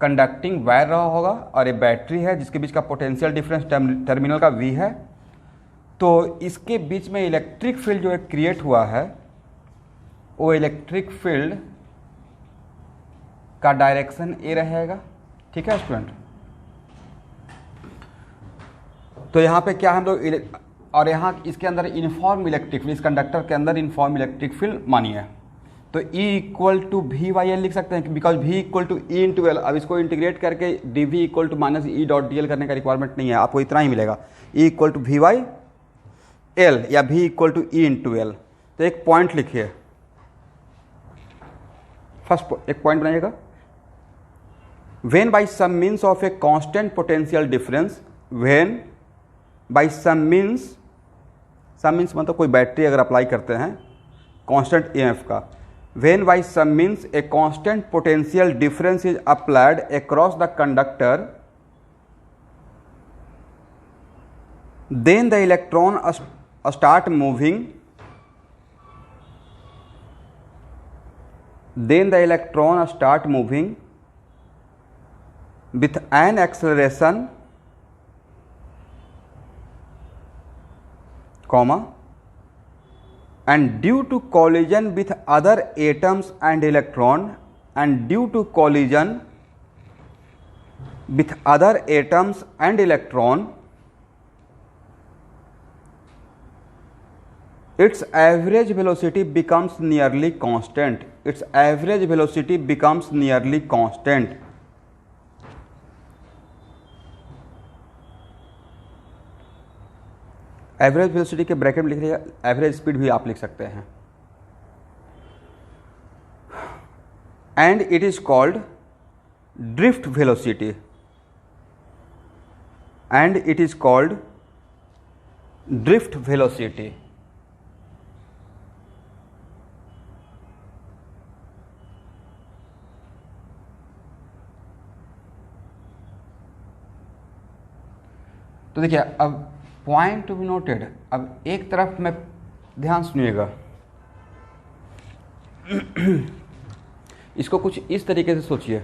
Conducting wire रहा होगा और ये बैटरी है जिसके बीच का पोटेंशियल डिफरेंस टर्मिनल का V है। तो इसके बीच में इलेक्ट्रिक फील्ड जो क्रिएट हुआ है वो इलेक्ट्रिक फील्ड का डायरेक्शन A रहेगा। ठीक है स्टूडेंट, तो यहाँ पे क्या हम लोग और यहाँ इसके अंदर यूनिफॉर्म इलेक्ट्रिक फील्ड, इस कंडक्टर के अंदर यूनिफॉर्म इलेक्ट्रिक फील्ड मानिए तो E equal to V by L लिख सकते हैं because V equal to E into L. अब इसको इंटीग्रेट करके D V equal to minus E dot D L करने का रिक्वायरमेंट नहीं है, आपको इतना ही मिलेगा E equal to V by L या V equal to E into L. तो एक पॉइंट लिखिए, फर्स्ट एक पॉइंट बनाइएगा, when by some means of a constant potential difference, when by some means मतलब कोई बैटरी अगर अप्लाई करते हैं कांस्टेंट EMF का, when by some means a constant potential difference is applied across the conductor, then the electron start moving, with an acceleration, comma, and due to collision with other atoms and electron, its average velocity becomes nearly constant. Average velocity के bracket में लिख लिया, average speed भी आप लिख सकते हैं। And it is called drift velocity, तो देखिए अब पॉइंट टू बी नोटेड। अब एक तरफ में ध्यान सुनिएगा, इसको कुछ इस तरीके से सोचिए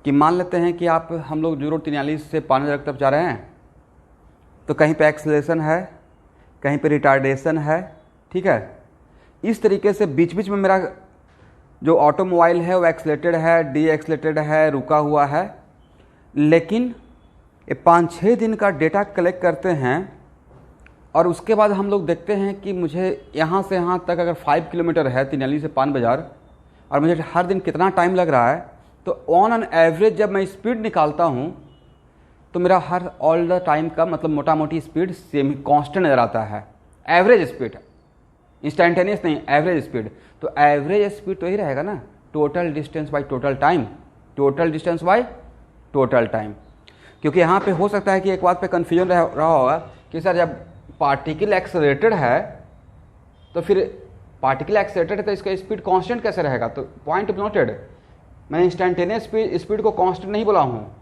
कि मान लेते हैं कि हम लोग 043 से 5000 की तरफ जा रहे हैं, तो कहीं पे एक्सेलरेशन है, कहीं पे रिटार्डेशन है। ठीक है, इस तरीके से बीच बीच में मेरा जो ऑटोमोबाइल है वो एक्सलेटेड है, डी एक्सलेटेड है, रुका हुआ है। लेकिन ये 5-6 दिन का डेटा कलेक्ट करते हैं और उसके बाद हम लोग देखते हैं कि मुझे यहाँ से यहाँ तक अगर 5 किलोमीटर है तिनाली से पान बाज़ार और मुझे हर दिन कितना टाइम लग रहा है, तो ऑन एन एवरेज जब मैं स्पीड निकालता हूँ तो मेरा हर ऑल द टाइम का मतलब मोटा मोटी स्पीड सेम कांस्टेंट नज़र आता है। एवरेज स्पीड, इंस्टेंटेनियस नहीं, एवरेज स्पीड। तो एवरेज स्पीड तो ही रहेगा ना, total distance by total time. क्योंकि यहाँ पे हो सकता है कि एक बात पे कन्फ्यूजन रहा होगा कि सर जब पार्टिकल एक्सेलरेटेड है तो फिर पार्टिकल एक्सेलरेटेड है तो इसका स्पीड कांस्टेंट कैसे रहेगा। तो पॉइंट नोटेड, मैं इंस्टेंटेनियस स्पीड को कांस्टेंट नहीं बोला हूँ।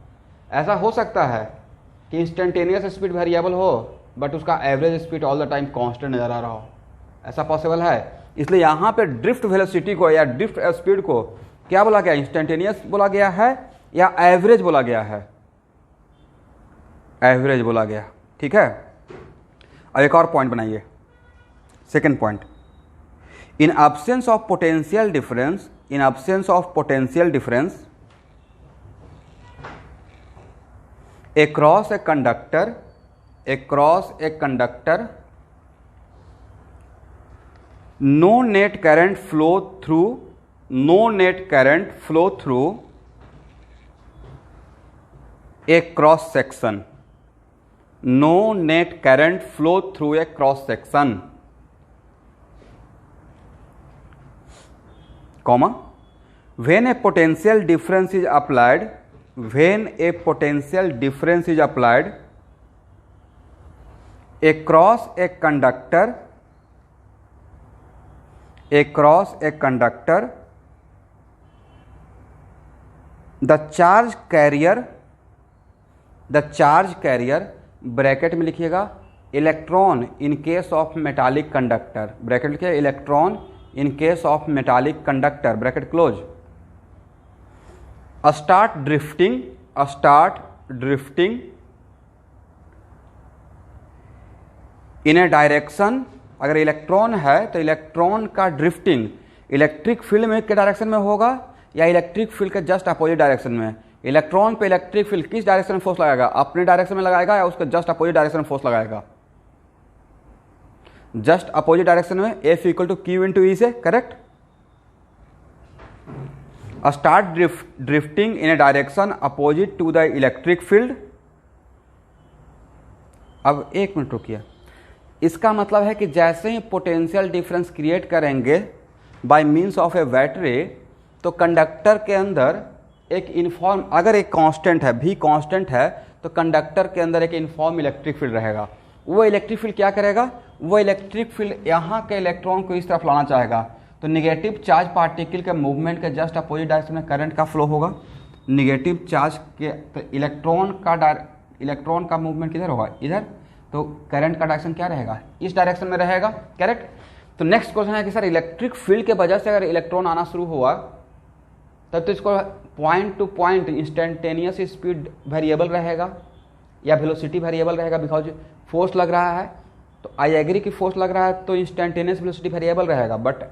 ऐसा हो सकता है कि इंस्टेंटेनियस स्पीड वेरिएबल हो बट उसका average speed all the time constant नज़र आ रहा हो, ऐसा पॉसिबल है। इसलिए यहाँ पे ड्रिफ्ट वेलोसिटी को या ड्रिफ्ट स्पीड को क्या बोला गया, इंस्टेंटेनियस बोला गया है या एवरेज बोला गया है, एवरेज बोला गया। ठीक है, अब एक और पॉइंट बनाइए, second point, in absence of potential difference, across a conductor, no net current flow through a cross section, comma, when a potential difference is applied across a conductor, the charge carrier bracket में लिखिएगा electron in case of metallic conductor, bracket लिखिए electron in case of metallic conductor, bracket close, start drifting in a direction, अगर electron है तो electron का drifting electric field में के direction में होगा या इलेक्ट्रिक फील्ड के जस्ट अपोजिट डायरेक्शन में। इलेक्ट्रॉन पे इलेक्ट्रिक फील्ड किस डायरेक्शन में फोर्स लगाएगा, अपने डायरेक्शन में लगाएगा या उसके जस्ट अपोजिट डायरेक्शन में फोर्स लगाएगा, जस्ट अपोजिट डायरेक्शन में। F equal to Q into E से, correct. Start drifting in a direction opposite to the electric field. अब एक मिनट रुकिए, इसका मतलब है कि जैसे ही पोटेंशियल डिफरेंस क्रिएट करेंगे by means of A battery, तो कंडक्टर के अंदर एक इनफॉर्म, अगर एक कांस्टेंट है, भी कांस्टेंट है, तो कंडक्टर के अंदर एक इनफॉर्म इलेक्ट्रिक फील्ड रहेगा। वो इलेक्ट्रिक फील्ड क्या करेगा, वो इलेक्ट्रिक फील्ड यहाँ के इलेक्ट्रॉन को इस तरफ लाना चाहेगा, तो निगेटिव चार्ज पार्टिकल के मूवमेंट के जस्ट अपोजिट डायरेक्शन में करंट का फ्लो होगा। निगेटिव चार्ज के तो इलेक्ट्रॉन का मूवमेंट किधर होगा, इधर, तो करंट का डायरेक्शन क्या रहेगा, इस डायरेक्शन में रहेगा, करेक्ट। तो नेक्स्ट क्वेश्चन है कि सर इलेक्ट्रिक फील्ड के वजह से अगर इलेक्ट्रॉन आना शुरू हुआ तब तो इसको point two point instantaneous speed variable रहेगा या वेलोसिटी वेरिएबल रहेगा, बिकॉज फोर्स लग रहा है। तो आई एग्री कि फोर्स लग रहा है तो इंस्टेंटेनियस वेलोसिटी वेरिएबल रहेगा, बट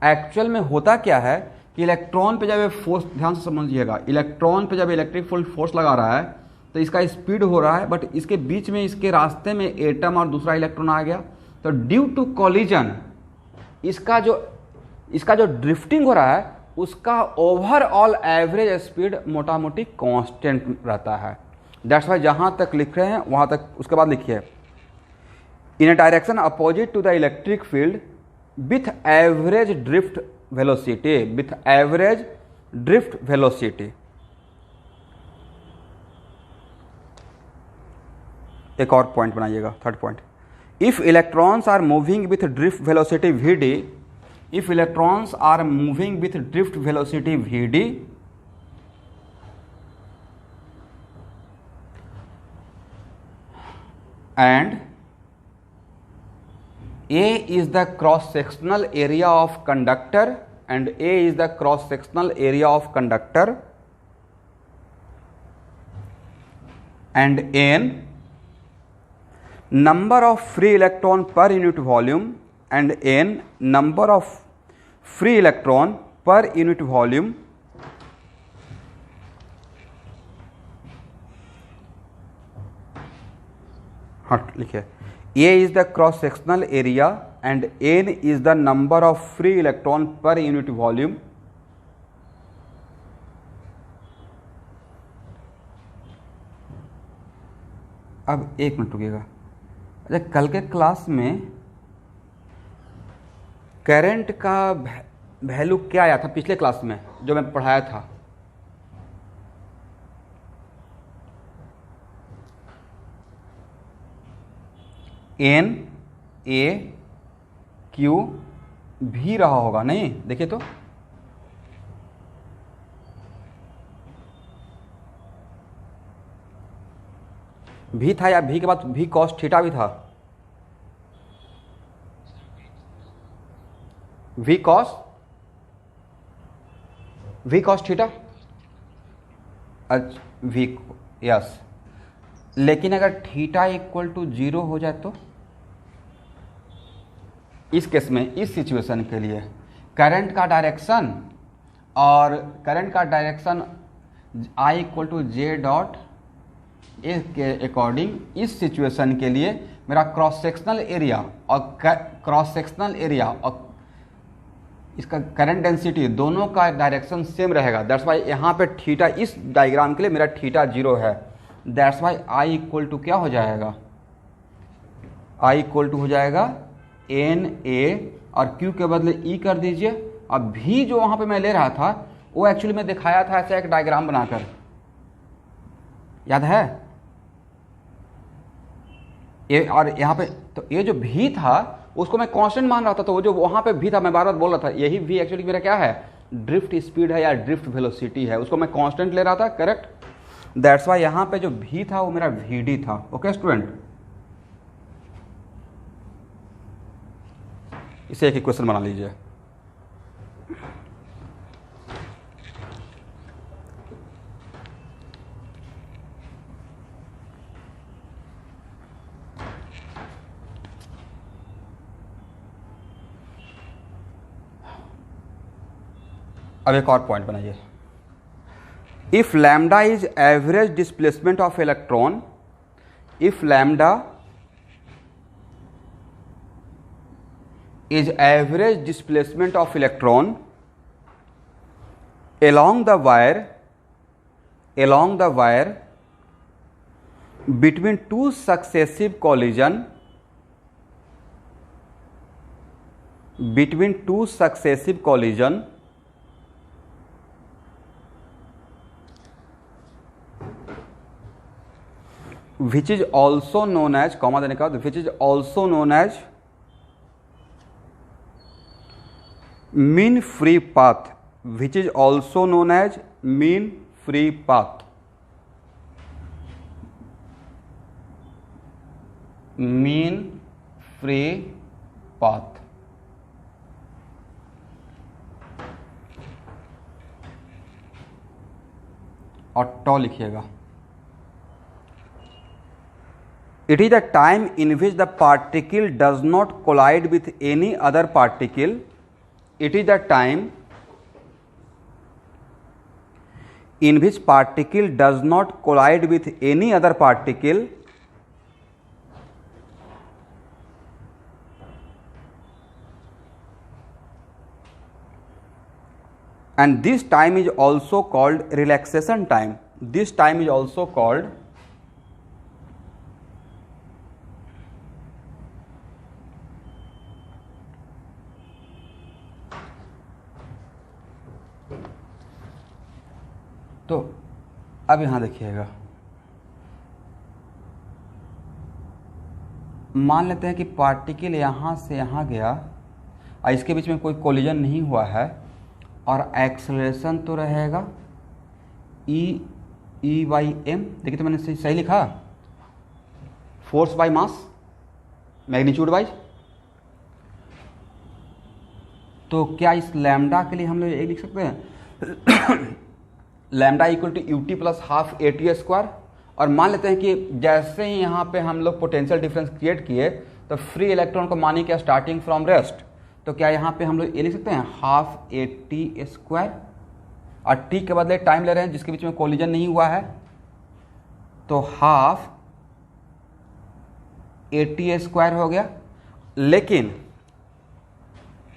एक्चुअल में होता क्या है कि इलेक्ट्रॉन पे जब ये फोर्स, ध्यान से समझिएगा, इलेक्ट्रॉन पे जब इलेक्ट्रिक फील्ड फोर्स लगा रहा है तो इसका स्पीड हो रहा है, बट इसके बीच में, इसके रास्ते में एटम और दूसरा इलेक्ट्रॉन आ गया, तो ड्यू टू कॉलिजन इसका जो ड्रिफ्टिंग हो रहा है उसका ओवरऑल एवरेज स्पीड मोटा मोटी कांस्टेंट रहता है। दैट्स वाई जहां तक लिख रहे हैं वहां तक, उसके बाद लिखिए in a direction opposite to the electric field with average drift velocity, एक और पॉइंट बनाइएगा, third point. If electrons are moving with drift velocity Vd, if electrons are moving with drift velocity Vd, and A is the cross sectional area of conductor, and A is the cross sectional area of conductor, and N number of free electron per unit volume, and N number of free electron per unit volume, हाँ लिखिए, A is the cross sectional area and N is the number of free electron per unit volume. अब एक minute रुकिएगा, अच्छा कल के class में current का value क्या आया था पिछले क्लास में जो मैं पढ़ाया था, एन ए क्यू भी रहा होगा, नहीं देखिए तो भी था, या भी के बाद भी कॉस थीटा भी था, वी कॉस थीटा, अच्छा वी, यस। लेकिन अगर थीटा इक्वल टू 0 हो जाए तो इस केस में, इस सिचुएशन के लिए करंट का direction I equal to J dot A के अकॉर्डिंग, इस सिचुएशन के लिए मेरा क्रॉस सेक्शनल एरिया और इसका करंट डेंसिटी दोनों का डायरेक्शन सेम रहेगा। दैट्स वाई यहाँ पे थीटा, इस डायग्राम के लिए मेरा थीटा 0 है। That's why I equal to क्या हो जाएगा, आई इक्वल टू हो जाएगा एन ए और क्यू के बदले ई कर दीजिए। अब भी जो वहाँ पे मैं ले रहा था वो एक्चुअली मैं दिखाया था ऐसा एक डायग्राम बनाकर, याद है ये, और यहाँ पे तो ये जो भी था उसको मैं कांस्टेंट मान रहा था, तो वो जो वहाँ पे भी था मैं बार बार बोल रहा था यही भी एक्चुअली मेरा क्या है, ड्रिफ्ट स्पीड है या ड्रिफ्ट वेलोसिटी है, उसको मैं कांस्टेंट ले रहा था, करेक्ट। दैट्स वाई यहाँ पे जो भी था वो मेरा वीडी था। ओके स्टूडेंट, इसे एक इक्वेशन बना लीजिए। अब एक और पॉइंट बनाइए, if lambda is average displacement of electron, if lambda is average displacement of electron along the wire between two successive collision which is also known as, comma देने का, which is also known as mean free path, which is also known as mean free path, mean free path। और टॉ लिखिएगा। It is the time in which the particle does not collide with any other particle. It is the time in which particle does not collide with any other particle and this time is also called relaxation time. This time is also called तो अब यहाँ देखिएगा, मान लेते हैं कि particle यहाँ से यहाँ गया और इसके बीच में कोई कोलिजन नहीं हुआ है और एक्सेलरेशन तो रहेगा ई बाई एम। देखिए तो मैंने सही लिखा, force by mass magnitude wise. तो क्या इस लैम्डा के लिए हम लोग ये लिख सकते हैं lambda equal to U T plus half A T square. और मान लेते हैं कि जैसे ही यहाँ पे हम लोग पोटेंशियल डिफरेंस क्रिएट किए तो फ्री इलेक्ट्रॉन को मानिए क्या स्टार्टिंग फ्रॉम रेस्ट, तो क्या यहाँ पे हम लोग ये लिख सकते हैं हाफ ए टी स्क्वायर, और टी के बदले टाइम ले रहे हैं जिसके बीच में कोलिजन नहीं हुआ है, तो हाफ ए टी स्क्वायर हो गया। लेकिन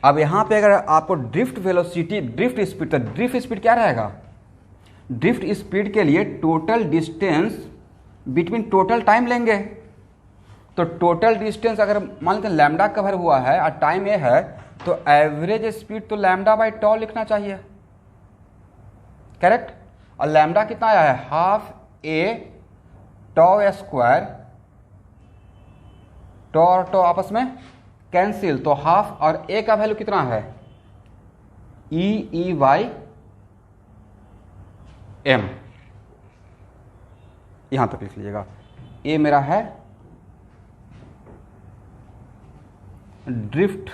अब यहाँ पे अगर आपको ड्रिफ्ट वेलोसिटी, ड्रिफ्ट स्पीड, तो ड्रिफ्ट स्पीड क्या रहेगा, ड्रिफ्ट स्पीड के लिए total distance between total time लेंगे। तो टोटल डिस्टेंस अगर मान लेते हैं लैम्डा कवर हुआ है और टाइम ए है, तो एवरेज स्पीड तो लैम्डा बाई टॉ लिखना चाहिए, करेक्ट। और लैम्डा कितना आया है, half A toe square, tau और टॉ आपस में कैंसिल, तो हाफ और ए का वैल्यू कितना है ई बाई एम। यहां तक लिख लीजिएगा, ए मेरा है ड्रिफ्ट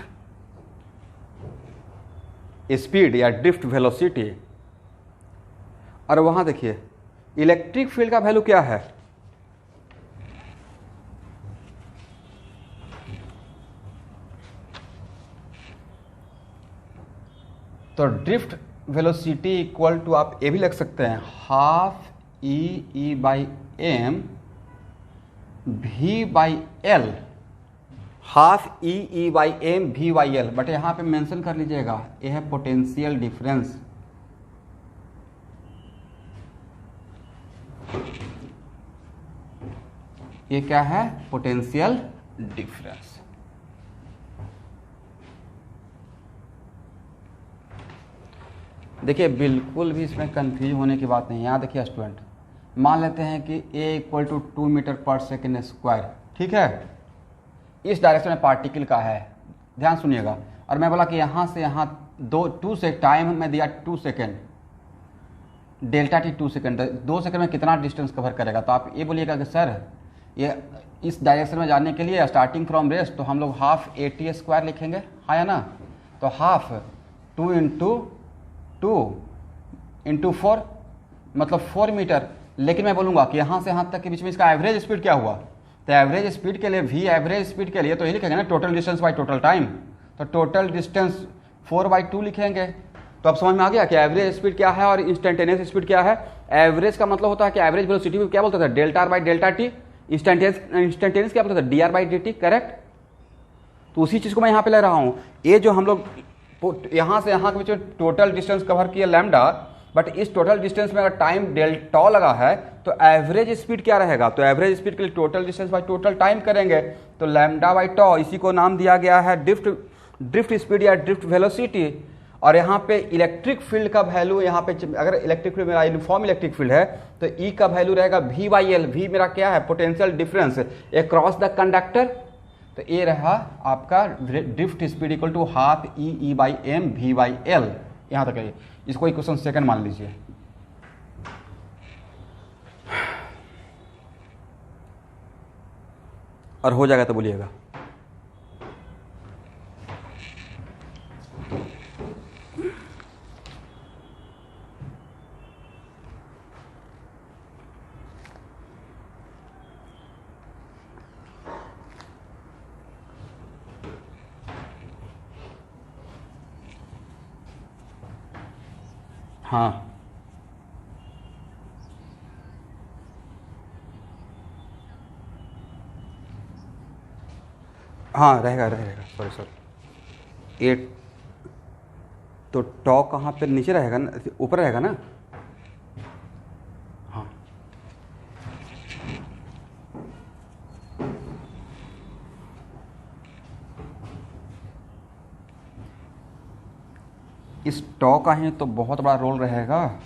स्पीड या ड्रिफ्ट वेलोसिटी, और वहां देखिए इलेक्ट्रिक फील्ड का वैल्यू क्या है, तो ड्रिफ्ट वेलोसिटी इक्वल टू आप ये भी लिख सकते हैं half E by M V by L, half E by M V by L. But यहाँ पे मेंशन कर लीजिएगा ये है पोटेंशियल डिफरेंस, ये क्या है पोटेंशियल डिफरेंस। देखिए बिल्कुल भी इसमें कंफ्यूज होने की बात नहीं है। यहाँ देखिए स्टूडेंट, मान लेते हैं कि ए इक्वल टू 2 मीटर पर सेकेंड स्क्वायर, ठीक है, इस डायरेक्शन में पार्टिकल का है, ध्यान सुनिएगा। और मैं बोला कि यहाँ से यहाँ 2 से टाइम में दिया 2 second, delta T 2 second, 2 second में कितना डिस्टेंस कवर करेगा। तो आप ये बोलिएगा कि सर ये इस डायरेक्शन में जाने के लिए स्टार्टिंग फ्रॉम रेस्ट तो हम लोग हाफ ए टी स्क्वायर लिखेंगे, हाँ या ना। तो हाफ 2 इंटू 4 मतलब 4 मीटर। लेकिन मैं बोलूँगा कि यहाँ से यहाँ तक के बीच में इसका एवरेज स्पीड क्या हुआ, तो एवरेज स्पीड के लिए वी एवरेज स्पीड के लिए तो ये लिखेंगे ना total distance by total time. तो टोटल डिस्टेंस 4/2 लिखेंगे, तो अब समझ में आ गया कि एवरेज स्पीड क्या है और इंस्टेंटेनियस स्पीड क्या है। एवरेज का मतलब होता है कि एवरेज वेलोसिटी में क्या बोलते थे, delta R by delta T. Instantaneous क्या बोलते थे, D R by D T, correct. तो उसी चीज को मैं यहाँ पे ले रहा हूँ। ये जो हम लोग यहाँ से यहाँ के बीच में टोटल डिस्टेंस कवर किया लैम्डा, बट इस टोटल डिस्टेंस में अगर टाइम डेल्टा लगा है तो एवरेज स्पीड क्या रहेगा, तो एवरेज स्पीड के लिए total distance by total time करेंगे, तो लैम्डा बाई टॉ, इसी को नाम दिया गया है ड्रिफ्ट स्पीड या ड्रिफ्ट वेलोसिटी। और यहाँ पे इलेक्ट्रिक फील्ड का वैल्यू, यहाँ पे अगर इलेक्ट्रिक फील्ड मेरा यूनिफॉर्म इलेक्ट्रिक फील्ड है तो ई का वैल्यू रहेगा वी बाई एल। वी मेरा क्या है, potential difference across the conductor. तो ये रहा आपका drift speed equal to half E by M V by L. यहाँ तक है, इसको इक्वेशन सेकंड मान लीजिए। और हो जाएगा तो बोलिएगा। हाँ हाँ रहेगा रहेगा, सॉरी। 8 तो टॉ कहाँ पे, नीचे रहेगा ना, ऊपर रहेगा ना। हाँ इस टॉ का ही तो बहुत बड़ा रोल रहेगा।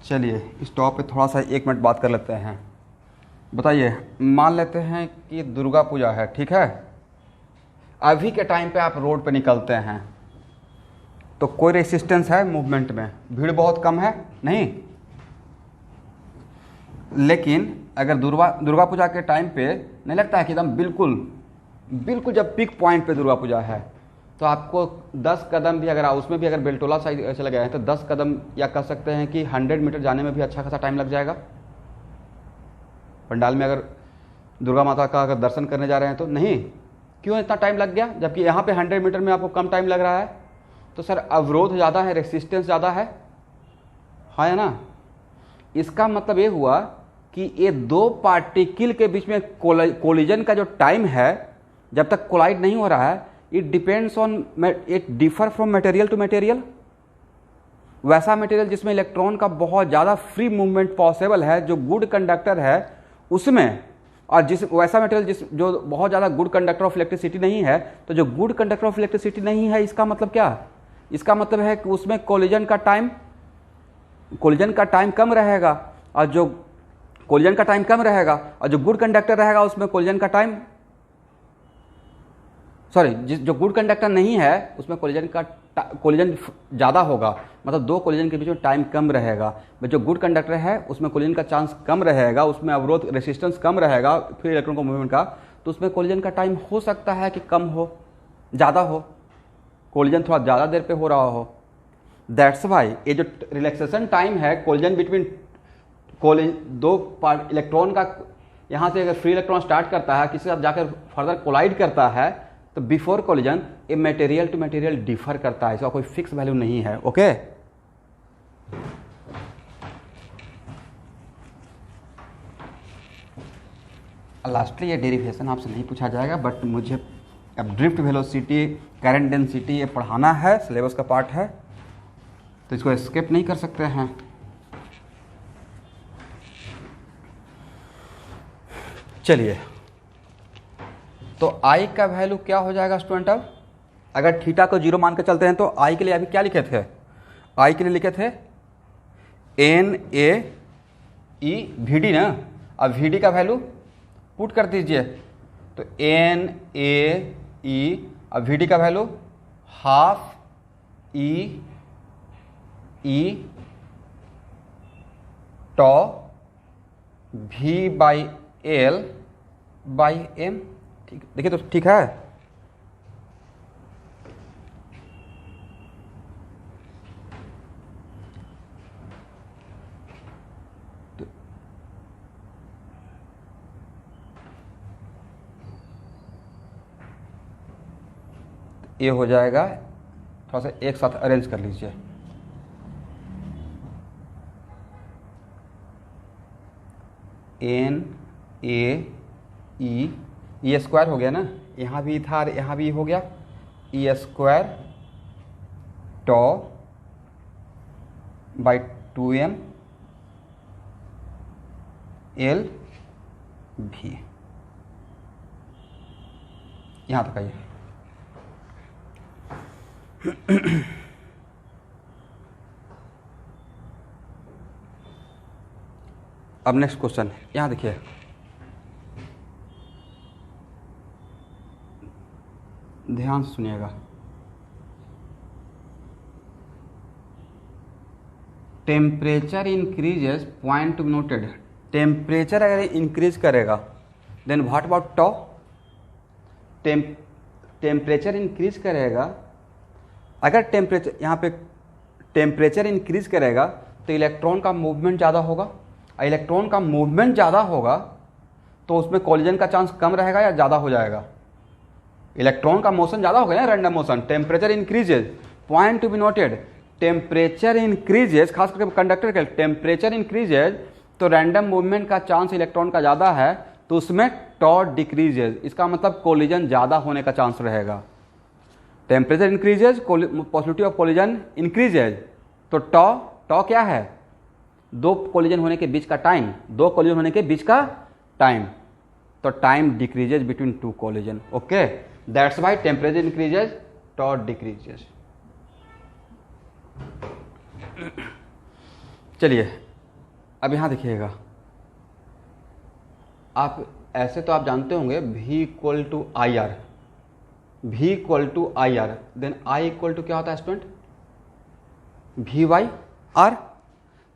चलिए इस टॉप पे थोड़ा सा 1 मिनट बात कर लेते हैं। बताइए, मान लेते हैं कि दुर्गा पूजा है, ठीक है। अभी के टाइम पे आप रोड पे निकलते हैं तो कोई रेसिस्टेंस है मूवमेंट में, भीड़ बहुत कम है, नहीं। लेकिन अगर दुर्गा पूजा के टाइम पे नहीं लगता है कि एकदम बिल्कुल जब पीक पॉइंट पे दुर्गा पूजा है तो आपको 10 कदम भी अगर उसमें भी अगर बेलटोला साइड चले गए हैं तो 10 कदम या कह सकते हैं कि 100 मीटर जाने में भी अच्छा खासा टाइम लग जाएगा। पंडाल में अगर दुर्गा माता का अगर दर्शन करने जा रहे हैं तो नहीं, क्यों इतना टाइम लग गया, जबकि यहाँ पे 100 मीटर में आपको कम टाइम लग रहा है। तो सर अवरोध ज़्यादा है, रेसिस्टेंस ज़्यादा है, हाँ या ना। इसका मतलब ये हुआ कि ये दो पार्टिकल के बीच में कोलिजन का जो टाइम है, जब तक कोलाइड नहीं हो रहा है, it depends on, it differ from material to material. वैसा मटेरियल जिसमें इलेक्ट्रॉन का बहुत ज़्यादा फ्री मूवमेंट पॉसिबल है, जो गुड कंडक्टर है उसमें, और वैसा मटेरियल जो बहुत ज़्यादा गुड कंडक्टर ऑफ इलेक्ट्रिसिटी नहीं है। तो जो गुड कंडक्टर ऑफ इलेक्ट्रिसिटी नहीं है, इसका मतलब क्या, इसका मतलब है कि उसमें कोलिजन का टाइम कम रहेगा, और जो कोलिजन का टाइम कम रहेगा और जो गुड कंडक्टर रहेगा उसमें कोलिजन का टाइम, जो गुड कंडक्टर नहीं है उसमें कोलिजन ज़्यादा होगा, मतलब दो कोलिजन के बीच में टाइम कम रहेगा। जो गुड कंडक्टर है उसमें कोलिजन का चांस कम रहेगा, उसमें अवरोध रेसिस्टेंस कम रहेगा फ्री इलेक्ट्रॉन का मूवमेंट का, तो उसमें कोलिजन का टाइम हो सकता है कि कम हो, ज़्यादा हो, कोलिजन थोड़ा ज़्यादा देर पे हो रहा हो। दैट्स वाई ये जो रिलैक्सेशन टाइम है कोलिजन बिटवीन दो इलेक्ट्रॉन का, यहाँ से अगर फ्री इलेक्ट्रॉन स्टार्ट करता है, किसी के साथ जाकर फर्दर कोलाइड करता है, तो बिफोर कोलिजन ये मटेरियल टू मटेरियल डिफर करता है, इसका कोई फिक्स वैल्यू नहीं है। ओके लास्टली ये डेरिवेशन आपसे नहीं पूछा जाएगा, बट मुझे अब ड्रिफ्ट वेलोसिटी, करंट डेंसिटी ये पढ़ाना है, सिलेबस का पार्ट है, तो इसको स्किप नहीं कर सकते हैं। चलिए, तो आई का वैल्यू क्या हो जाएगा स्टूडेंट। अब अगर थीटा को 0 मान के चलते हैं तो आई के लिए अभी क्या लिखे थे, आई के लिए लिखे थे N A E V D ना। अब वी डी का वैल्यू पुट कर दीजिए, तो एन ए ई, अब वी डी का value half E tau V by L by M. ठीक, देखिए तो ठीक है। ये हो जाएगा, थोड़ा सा एक साथ अरेंज कर लीजिए। एन ए ई स्क्वायर हो गया ना, यहाँ भी था यहाँ भी हो गया, E square tau by 2m L भी, यहाँ तक आइए। अब नेक्स्ट क्वेश्चन यहाँ देखिए, ध्यान से सुनिएगा। Temperature increases, point to be noted, temperature अगर इंक्रीज करेगा then what about tau, temperature increase करेगा, अगर टेम्परेचर यहाँ पे टेम्परेचर इंक्रीज करेगा तो इलेक्ट्रॉन का मूवमेंट ज़्यादा होगा, इलेक्ट्रॉन का मूवमेंट ज़्यादा होगा तो उसमें कॉलिजन का चांस कम रहेगा या ज़्यादा हो जाएगा? इलेक्ट्रॉन का मोशन ज़्यादा हो गया ना, random motion. Temperature increases, point to be noted, temperature increases, खास करके कंडक्टर के टेम्परेचर इंक्रीजेज तो रैंडम मूवमेंट का चांस इलेक्ट्रॉन का ज़्यादा है तो उसमें टॉ डिक्रीजेज, इसका मतलब कोलिजन ज़्यादा होने का चांस रहेगा। Temperature increases, possibility of collision increases, तो टॉ क्या है? दो कोलिजन होने के बीच का टाइम, दो कोलिजन होने के बीच का टाइम, तो time decreases between two collision. Okay, that's why temperature increases, tau decreases. चलिए अब यहां देखिएगा, आप ऐसे तो आप जानते होंगे V equal to I R, V equal to I R, then I equal to क्या होता है स्टूडेंट? V by R.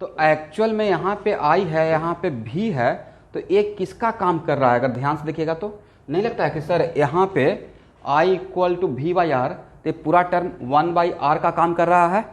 तो एक्चुअल में यहाँ पे I है, यहाँ पे V है, तो एक किसका काम कर रहा है? अगर ध्यान से देखिएगा तो नहीं लगता है कि सर यहाँ पे I equal to V by R, तो पूरा टर्म 1 बाई आर का काम कर रहा है।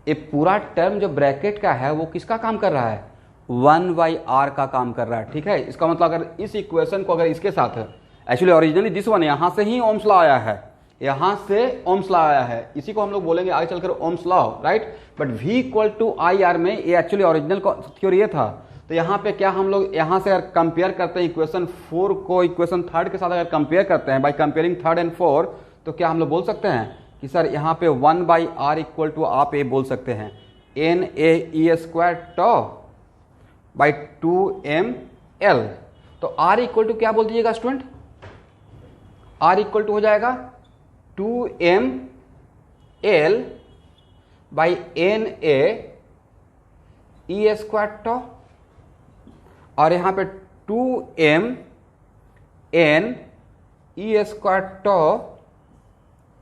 ये पूरा टर्म जो ब्रैकेट का है वो किसका काम कर रहा है? 1 बाई आर का काम कर रहा है। ठीक है, इसका मतलब अगर इस इक्वेशन को अगर इसके साथ है, एक्चुअली ओरिजिनली दिस वन यहाँ से ही ओम्स लॉ आया है, यहाँ से ओम्स लॉ आया है, इसी को हम लोग बोलेंगे आगे चलकर Ohm's law, right. But V equal to I R में ये एक्चुअली ओरिजिनल थ्योरी ये था। तो यहाँ पे क्या हम लोग यहाँ से अगर कंपेयर करते हैं इक्वेशन 4 को इक्वेशन 3 के साथ अगर कंपेयर करते हैं बाय कंपेयरिंग 3 एंड 4, तो क्या हम लोग बोल सकते हैं कि सर यहाँ पे 1 बाई आर इक्वल टू आप ये बोल सकते हैं N A E square tau by 2m l। तो r इक्वल टू क्या बोल दीजिएगा स्टूडेंट? r इक्वल टू हो जाएगा 2m l by N A E square tau, और यहाँ पे 2m n E square tau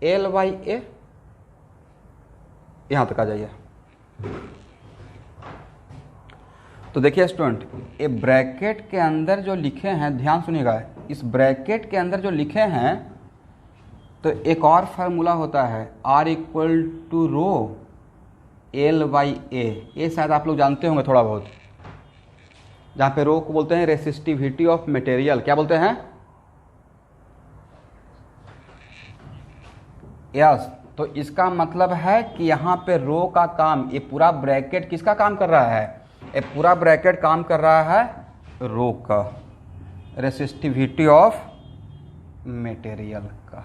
l by A. यहां तक आ जाइए। तो देखिए स्टूडेंट, ये ब्रैकेट के अंदर जो लिखे हैं, ध्यान सुनिएगा, इस ब्रैकेट के अंदर जो लिखे हैं तो एक और फार्मूला होता है R equal to rho L by A. ये शायद आप लोग जानते होंगे थोड़ा बहुत, जहाँ पे रो को बोलते हैं रेसिस्टिविटी ऑफ मटेरियल। क्या बोलते हैं? यस। तो इसका मतलब है कि यहाँ पे रो का काम, ये पूरा ब्रैकेट किसका काम कर रहा है? ये पूरा ब्रैकेट काम कर रहा है रो का, रेसिस्टिविटी ऑफ मटेरियल का।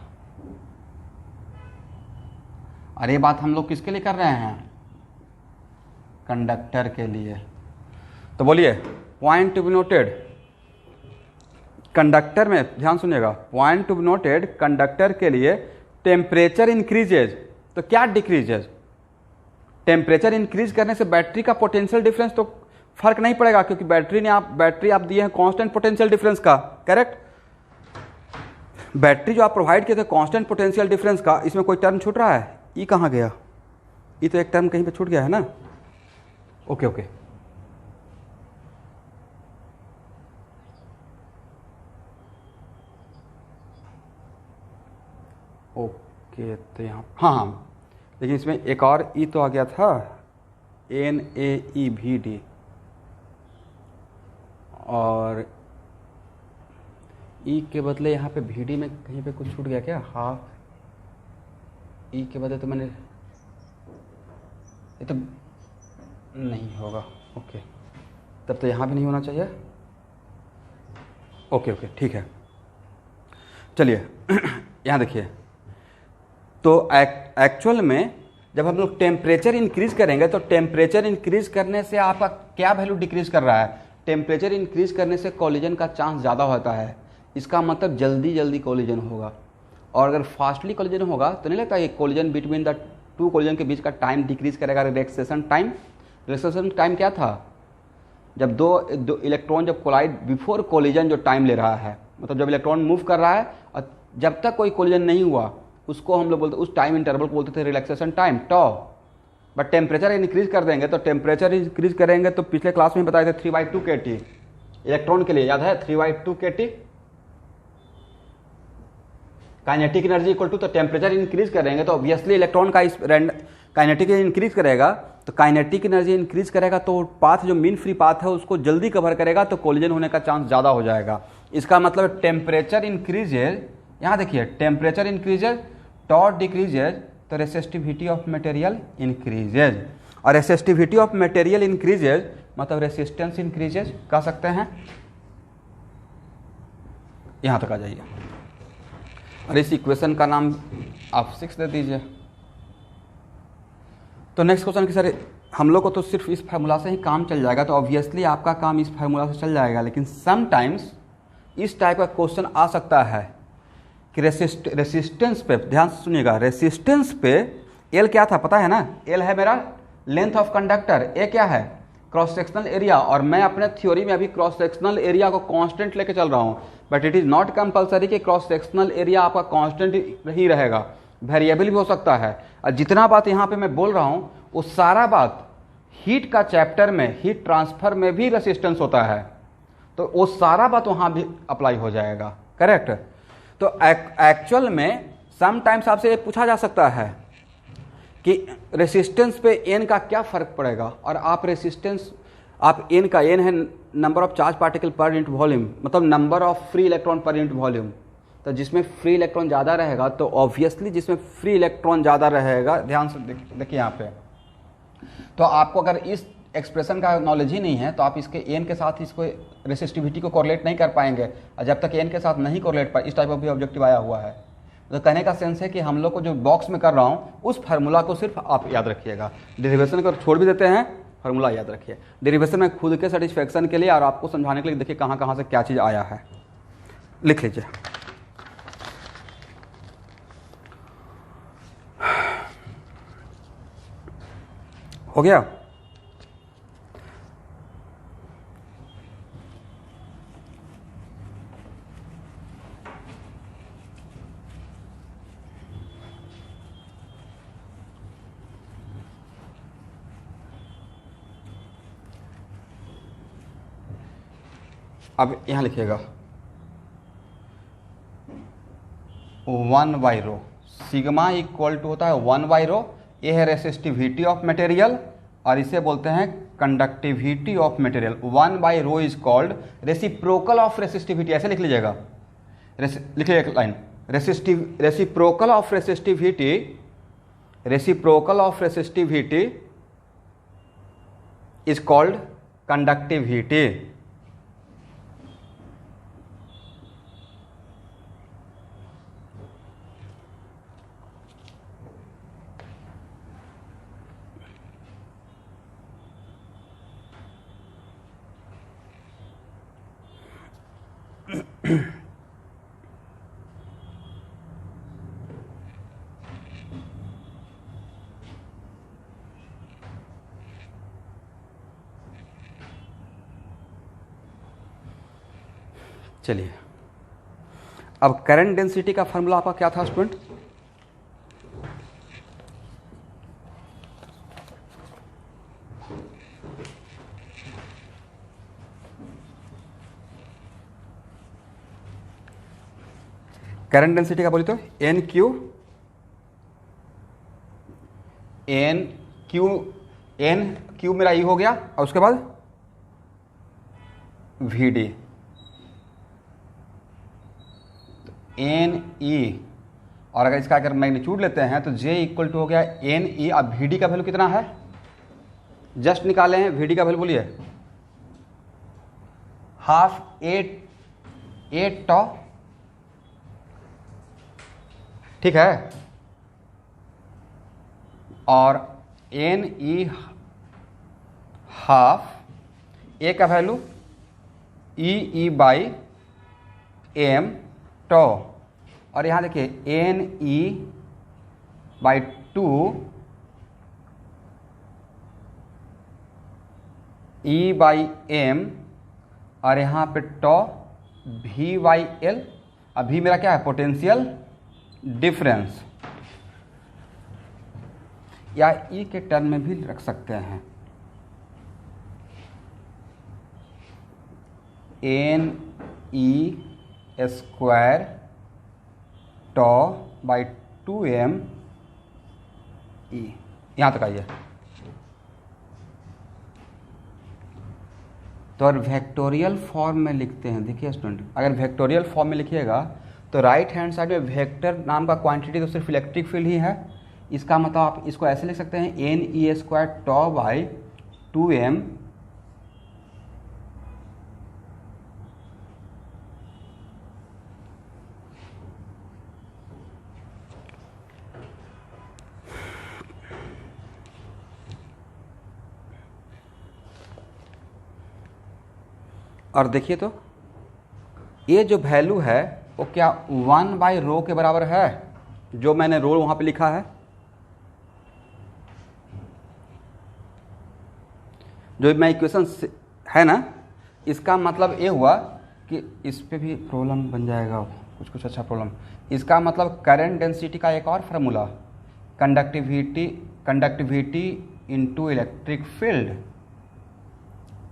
और ये बात हम लोग किसके लिए कर रहे हैं? कंडक्टर के लिए। तो बोलिए, point to be noted, conductor में ध्यान सुनिएगा, point to be noted, conductor के लिए टेम्परेचर इंक्रीजेज तो क्या डिक्रीजेज? टेम्परेचर इंक्रीज करने से बैटरी का पोटेंशियल डिफरेंस तो फर्क नहीं पड़ेगा, क्योंकि बैटरी आप दिए हैं कांस्टेंट पोटेंशियल डिफरेंस का, करेक्ट। बैटरी जो आप प्रोवाइड किए थे कांस्टेंट पोटेंशियल डिफरेंस का, इसमें कोई टर्म छूट रहा है? ई कहाँ गया? ई तो एक टर्म कहीं पे छूट गया है ना। Okay okay, okay. तो यहाँ हाँ, लेकिन इसमें एक और ई तो आ गया था, एन ए ई भी डी, और ई के बदले यहाँ पे वी डी में कहीं पे कुछ छूट गया क्या? हाफ ई के बदले तो मैंने, ये तो नहीं होगा। ओके, तब तो यहाँ भी नहीं होना चाहिए। ओके ओके ठीक है, चलिए यहाँ देखिए। तो एक्चुअल में जब हम लोग टेम्परेचर इंक्रीज करेंगे तो टेम्परेचर इंक्रीज करने से आपका क्या वैल्यू डिक्रीज कर रहा है? टेम्परेचर इंक्रीज करने से कोलिजन का चांस ज़्यादा होता है। इसका मतलब जल्दी जल्दी कोलिजन होगा। और अगर फास्टली कोलिजन होगा तो नहीं लगता ये collision between the two collision के बीच का टाइम डिक्रीज करेगा, रिलैक्सेशन टाइम। रिलैक्सेशन टाइम क्या था? जब दो इलेक्ट्रॉन जब कोलाइड बिफोर कोलिजन जो टाइम ले रहा है, मतलब जब इलेक्ट्रॉन मूव कर रहा है और जब तक कोई कोलिजन नहीं हुआ, उसको हम लोग बोलते, उस टाइम इंटरवल को बोलते थे relaxation time, tau. But temperature increase कर देंगे तो टेम्परेचर इंक्रीज करेंगे तो पिछले क्लास में बताए थे 3/2 kT इलेक्ट्रॉन के लिए, याद है? 3/2 kT kinetic energy equal to, तो टेम्परेचर इंक्रीज करेंगे तो ऑब्वियसली इलेक्ट्रॉन का इस काइनेटिक इंक्रीज करेगा, तो काइनेटिक एनर्जी इंक्रीज करेगा तो पाथ जो मीन फ्री पाथ है उसको जल्दी कवर करेगा, तो कोलिजन होने का चांस ज़्यादा हो जाएगा। इसका मतलब टेम्परेचर इंक्रीजेज, यहाँ देखिए टेम्परेचर इंक्रीजेज, टॉ डिक्रीजेज, तो रेसिस्टिविटी ऑफ मटेरियल इंक्रीजेज। और रेसिस्टिविटी ऑफ मटेरियल इंक्रीजेज मतलब रेसिस्टेंस इंक्रीजेज कह सकते हैं। यहाँ तक आ जाइए और इस इक्वेशन का नाम आप 6 दे दीजिए। तो नेक्स्ट क्वेश्चन कि सर हम लोग को तो सिर्फ इस फार्मूला से ही काम चल जाएगा, तो ऑब्वियसली आपका काम इस फार्मूला से चल जाएगा, लेकिन समटाइम्स इस टाइप का क्वेश्चन आ सकता है कि रेसिस्टेंस पे, ध्यान से सुनिएगा, रेसिस्टेंस पे एल क्या था पता है ना? एल है मेरा लेंथ ऑफ कंडक्टर, ए क्या है? Cross sectional area. और मैं अपने थ्योरी में अभी क्रॉस सेक्शनल एरिया को कांस्टेंट लेके चल रहा हूँ, but it is not compulsory कि क्रॉस सेक्शनल एरिया आपका कांस्टेंट ही रहेगा, वेरिएबल भी हो सकता है। और जितना बात यहाँ पे मैं बोल रहा हूँ वो सारा बात हीट का चैप्टर में, हीट ट्रांसफर में भी रेसिस्टेंस होता है, तो वो सारा बात वहाँ भी अप्लाई हो जाएगा, करेक्ट? तो एक्चुअल में समटाइम्स आपसे ये पूछा जा सकता है कि रेसिस्टेंस पे एन का क्या फ़र्क पड़ेगा, और आप रेसिस्टेंस, आप एन का, एन है number of charge particle per unit volume, मतलब number of free electron per unit volume. तो जिसमें फ्री इलेक्ट्रॉन ज़्यादा रहेगा तो ऑब्वियसली जिसमें फ्री इलेक्ट्रॉन ज़्यादा रहेगा, ध्यान से देखिए यहाँ पे, तो आपको अगर इस एक्सप्रेशन का नॉलेज ही नहीं है तो आप इसके एन के साथ इसको रेसिस्टिविटी को कोरिलेट नहीं कर पाएंगे, और जब तक एन के साथ नहीं कोरिलेट पाए, इस टाइप ऑफ भी ऑब्जेक्टिव आया हुआ है। तो कहने का सेंस है कि हम लोग को जो बॉक्स में कर रहा हूँ उस फार्मूला को सिर्फ आप याद रखिएगा, डेरिवेशन को छोड़ भी देते हैं, फार्मूला याद रखिए। डेरिवेशन में खुद के सेटिस्फैक्शन के लिए और आपको समझाने के लिए देखिए कहाँ कहाँ से क्या चीज़ आया है, लिख लीजिए। हो गया? अब यहाँ लिखिएगा 1/ρ, सिग्मा इक्वल टू होता है 1/ρ। ये है रेसिस्टिविटी ऑफ मटेरियल और इसे बोलते हैं conductivity of material. 1/ρ is called reciprocal of resistivity, ऐसे लिख लीजिएगा, लिखिए एक line, reciprocal of resistivity, reciprocal of resistivity is called conductivity. चलिए, अब करंट डेंसिटी का फार्मूला आपका क्या था स्टूडेंट? करंट डेंसिटी का बोली तो एन क्यू मेरा ई हो गया, और उसके बाद वी डी, एन ई, और अगर इसका अगर मैग्नीट्यूड लेते हैं तो जे इक्वल टू हो गया एन ई। अब वी डी का वैल्यू कितना है, जस्ट निकाले हैं वी डी का वैल्यू, बोलिए हाफ ए टॉ, ठीक है। और एन ई हाफ, ए का value E by M tau, और यहाँ देखिए N E by 2 E by M, और यहाँ पे टॉ वी बाई एल। अभी मेरा क्या है, पोटेंशियल डिफरेंस, या ई के टर्म में भी रख सकते हैं, N E square tau by 2m E. यहाँ तक आइए। तो अगर वेक्टोरियल फॉर्म में लिखते हैं, देखिए स्टूडेंट, अगर वेक्टोरियल फॉर्म में लिखिएगा तो राइट हैंड साइड में वेक्टर नाम का क्वांटिटी तो सिर्फ इलेक्ट्रिक फील्ड ही है। इसका मतलब आप इसको ऐसे लिख सकते हैं, N E square tau by 2m और देखिए तो ये जो वैल्यू है वो क्या 1 बाई रो के बराबर है, जो मैंने रो वहाँ पे लिखा है, जो मैं इक्वेशन है ना। इसका मतलब ये हुआ कि इस पे भी प्रॉब्लम बन जाएगा, कुछ कुछ अच्छा प्रॉब्लम। इसका मतलब करंट डेंसिटी का एक और formula, conductivity into electric field,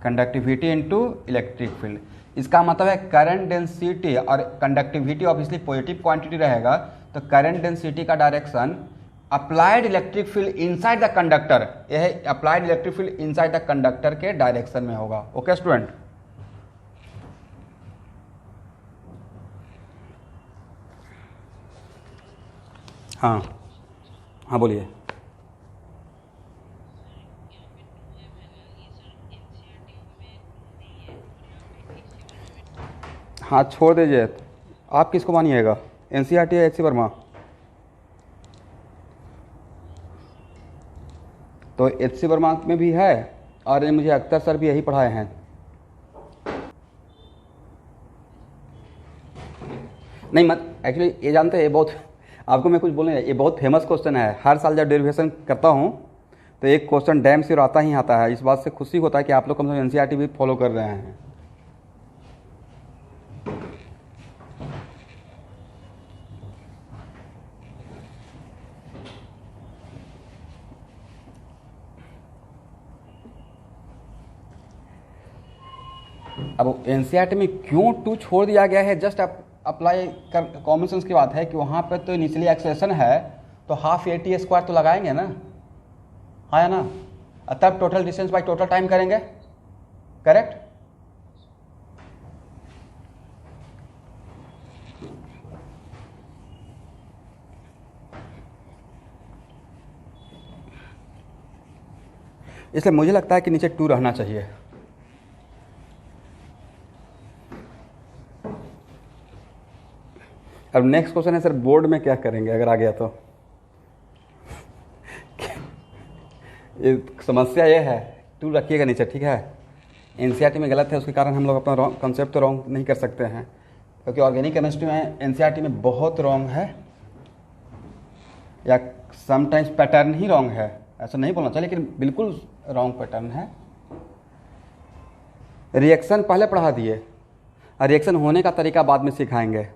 conductivity into electric field. इसका मतलब है करंट डेंसिटी, और कंडक्टिविटी ऑब्वियसली पॉजिटिव क्वांटिटी रहेगा, तो करंट डेंसिटी का direction applied electric field inside the conductor, यह applied electric field inside the conductor के डायरेक्शन में होगा। ओके स्टूडेंट, हाँ हाँ बोलिए। हाँ छोड़ दीजिए, आप किसको मानिएगा, एनसीईआरटी या एचसी वर्मा? तो एचसी वर्मा में भी है, और ये मुझे अख्तर सर भी यही पढ़ाए हैं। नहीं मत, एक्चुअली ये जानते हैं, ये बहुत, आपको मैं कुछ बोलूँ, ये बहुत फेमस क्वेश्चन है। हर साल जब डेरिवेशन करता हूँ तो एक क्वेश्चन डैम से आता ही आता है। इस बात से खुशी होता है कि आप लोग कम से कम एनसीईआरटी भी फॉलो कर रहे हैं। अब एनसीईआरटी में क्यों 2 छोड़ दिया गया है, जस्ट अप्लाई कर, कॉमन सेंस की बात है कि वहाँ पे तो इनिशियली एक्सेलेरेशन है, तो हाफ ए टी स्क्वायर तो लगाएंगे ना, हाँ ना, तब total distance by total time करेंगे, करेक्ट। इसलिए मुझे लगता है कि नीचे 2 रहना चाहिए। अब नेक्स्ट क्वेश्चन है सर, बोर्ड में क्या करेंगे अगर आ गया तो? ये समस्या ये है, 2 रखिएगा नीचे, ठीक है। एनसीईआरटी में गलत है, उसके कारण हम लोग अपना कंसेप्ट तो रॉन्ग नहीं कर सकते हैं, क्योंकि ऑर्गेनिक केमिस्ट्री में एनसीईआरटी में बहुत रॉन्ग है, या समटाइम्स पैटर्न ही रॉन्ग है, ऐसा नहीं बोलना चाहिए, लेकिन बिल्कुल रॉन्ग पैटर्न है। रिएक्शन पहले पढ़ा दिए, और रिएक्शन होने का तरीका बाद में सिखाएंगे।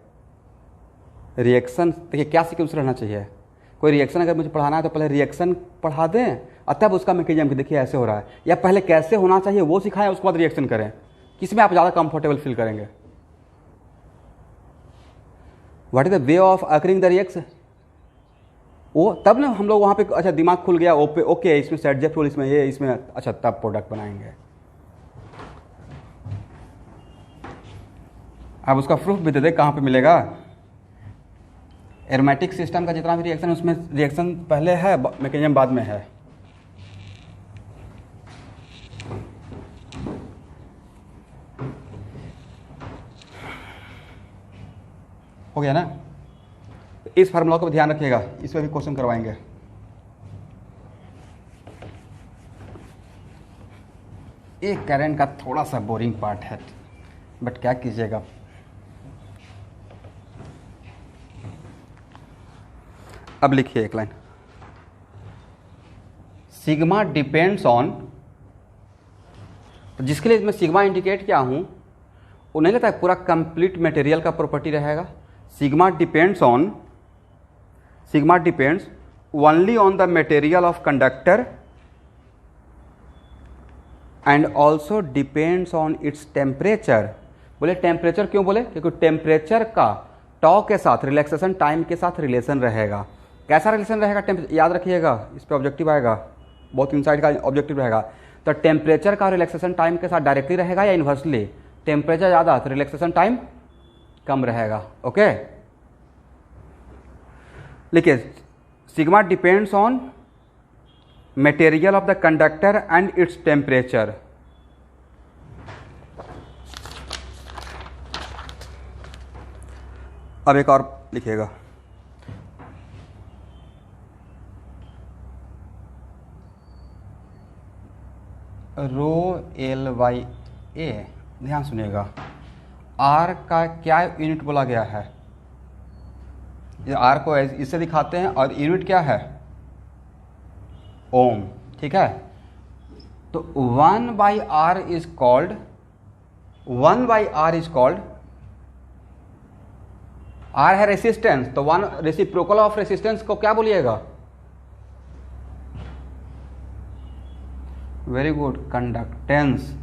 रिएक्शन देखिए क्या सीक्वेंस रहना चाहिए, कोई रिएक्शन अगर मुझे पढ़ाना है तो पहले रिएक्शन पढ़ा दें, और तब उसका मैकेनिज्म कि देखिए ऐसे हो रहा है, या पहले कैसे होना चाहिए वो सिखाएं, उसके बाद रिएक्शन करें। किसमें आप ज़्यादा कंफर्टेबल फील करेंगे? What is the way of occurring the reaction, वो तब ना हम लोग वहाँ पे अच्छा दिमाग खुल गया, ओके इसमें सेट रूल, इसमें ये, इसमें अच्छा, तब प्रोडक्ट बनाएंगे। अब उसका प्रूफ भी दे दे, कहाँ पे मिलेगा? एरोमेटिक सिस्टम का जितना भी रिएक्शन उसमें रिएक्शन पहले है, मैकेनिज्म बाद में है। हो गया ना? इस फार्मूला को ध्यान रखिएगा, इस पर भी क्वेश्चन करवाएंगे। एक करंट का थोड़ा सा बोरिंग पार्ट है, बट क्या कीजिएगा। अब लिखिए एक लाइन, सिग्मा डिपेंड्स ऑन, जिसके लिए मैं सिग्मा इंडिकेट किया हूं वो नहीं लेता है पूरा कंप्लीट मटेरियल का प्रॉपर्टी रहेगा। Sigma depends only on the material of conductor and also depends on its temperature. बोले टेम्परेचर क्यों बोले? क्योंकि टेम्परेचर का टॉ के साथ, रिलैक्सेशन टाइम के साथ रिलेशन रहेगा। कैसा रिलेशन रहेगा? याद रखिएगा, इस पर ऑब्जेक्टिव आएगा, बहुत इनसाइड का ऑब्जेक्टिव रहेगा। तो टेम्परेचर का रिलैक्सेशन टाइम के साथ डायरेक्टली रहेगा या इन्वर्सली? टेम्परेचर ज़्यादा तो रिलैक्सेशन टाइम कम रहेगा। ओके, लिखिए, sigma depends on material of the conductor and its temperature. अब एक और लिखिएगा, रो एल वाई ए। ध्यान सुनिएगा, आर का क्या यूनिट बोला गया है? ये आर को इससे दिखाते हैं और यूनिट क्या है? ओम। ठीक है, तो 1/r is called, 1/r is called, R है रेसिस्टेंस, तो 1 रेसिप्रोकल ऑफ रेसिस्टेंस को क्या बोलिएगा? Very good, conductance.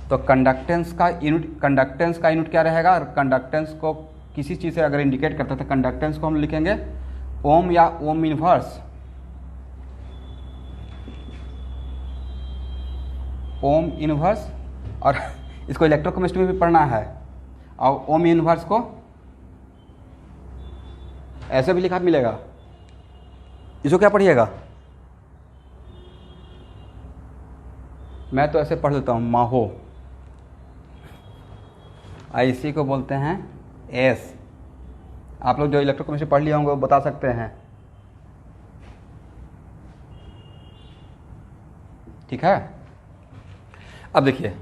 तो कंडक्टेंस का यूनिट क्या रहेगा? और कंडक्टेंस को किसी चीज़ से अगर इंडिकेट करते हैं तो कंडक्टेंस को हम लिखेंगे ओम या ओम इनवर्स। ओम इनवर्स, और इसको इलेक्ट्रोकेमिस्ट्री में भी पढ़ना है। और ओम इनवर्स को ऐसे भी लिखा मिलेगा, इसको क्या पढ़िएगा? मैं तो ऐसे पढ़ लेता हूँ, माहो। इसी को बोलते हैं एस। आप लोग जो इलेक्ट्रोकेमिस्ट्री पढ़ लिए होंगे वो बता सकते हैं। ठीक है, अब देखिए,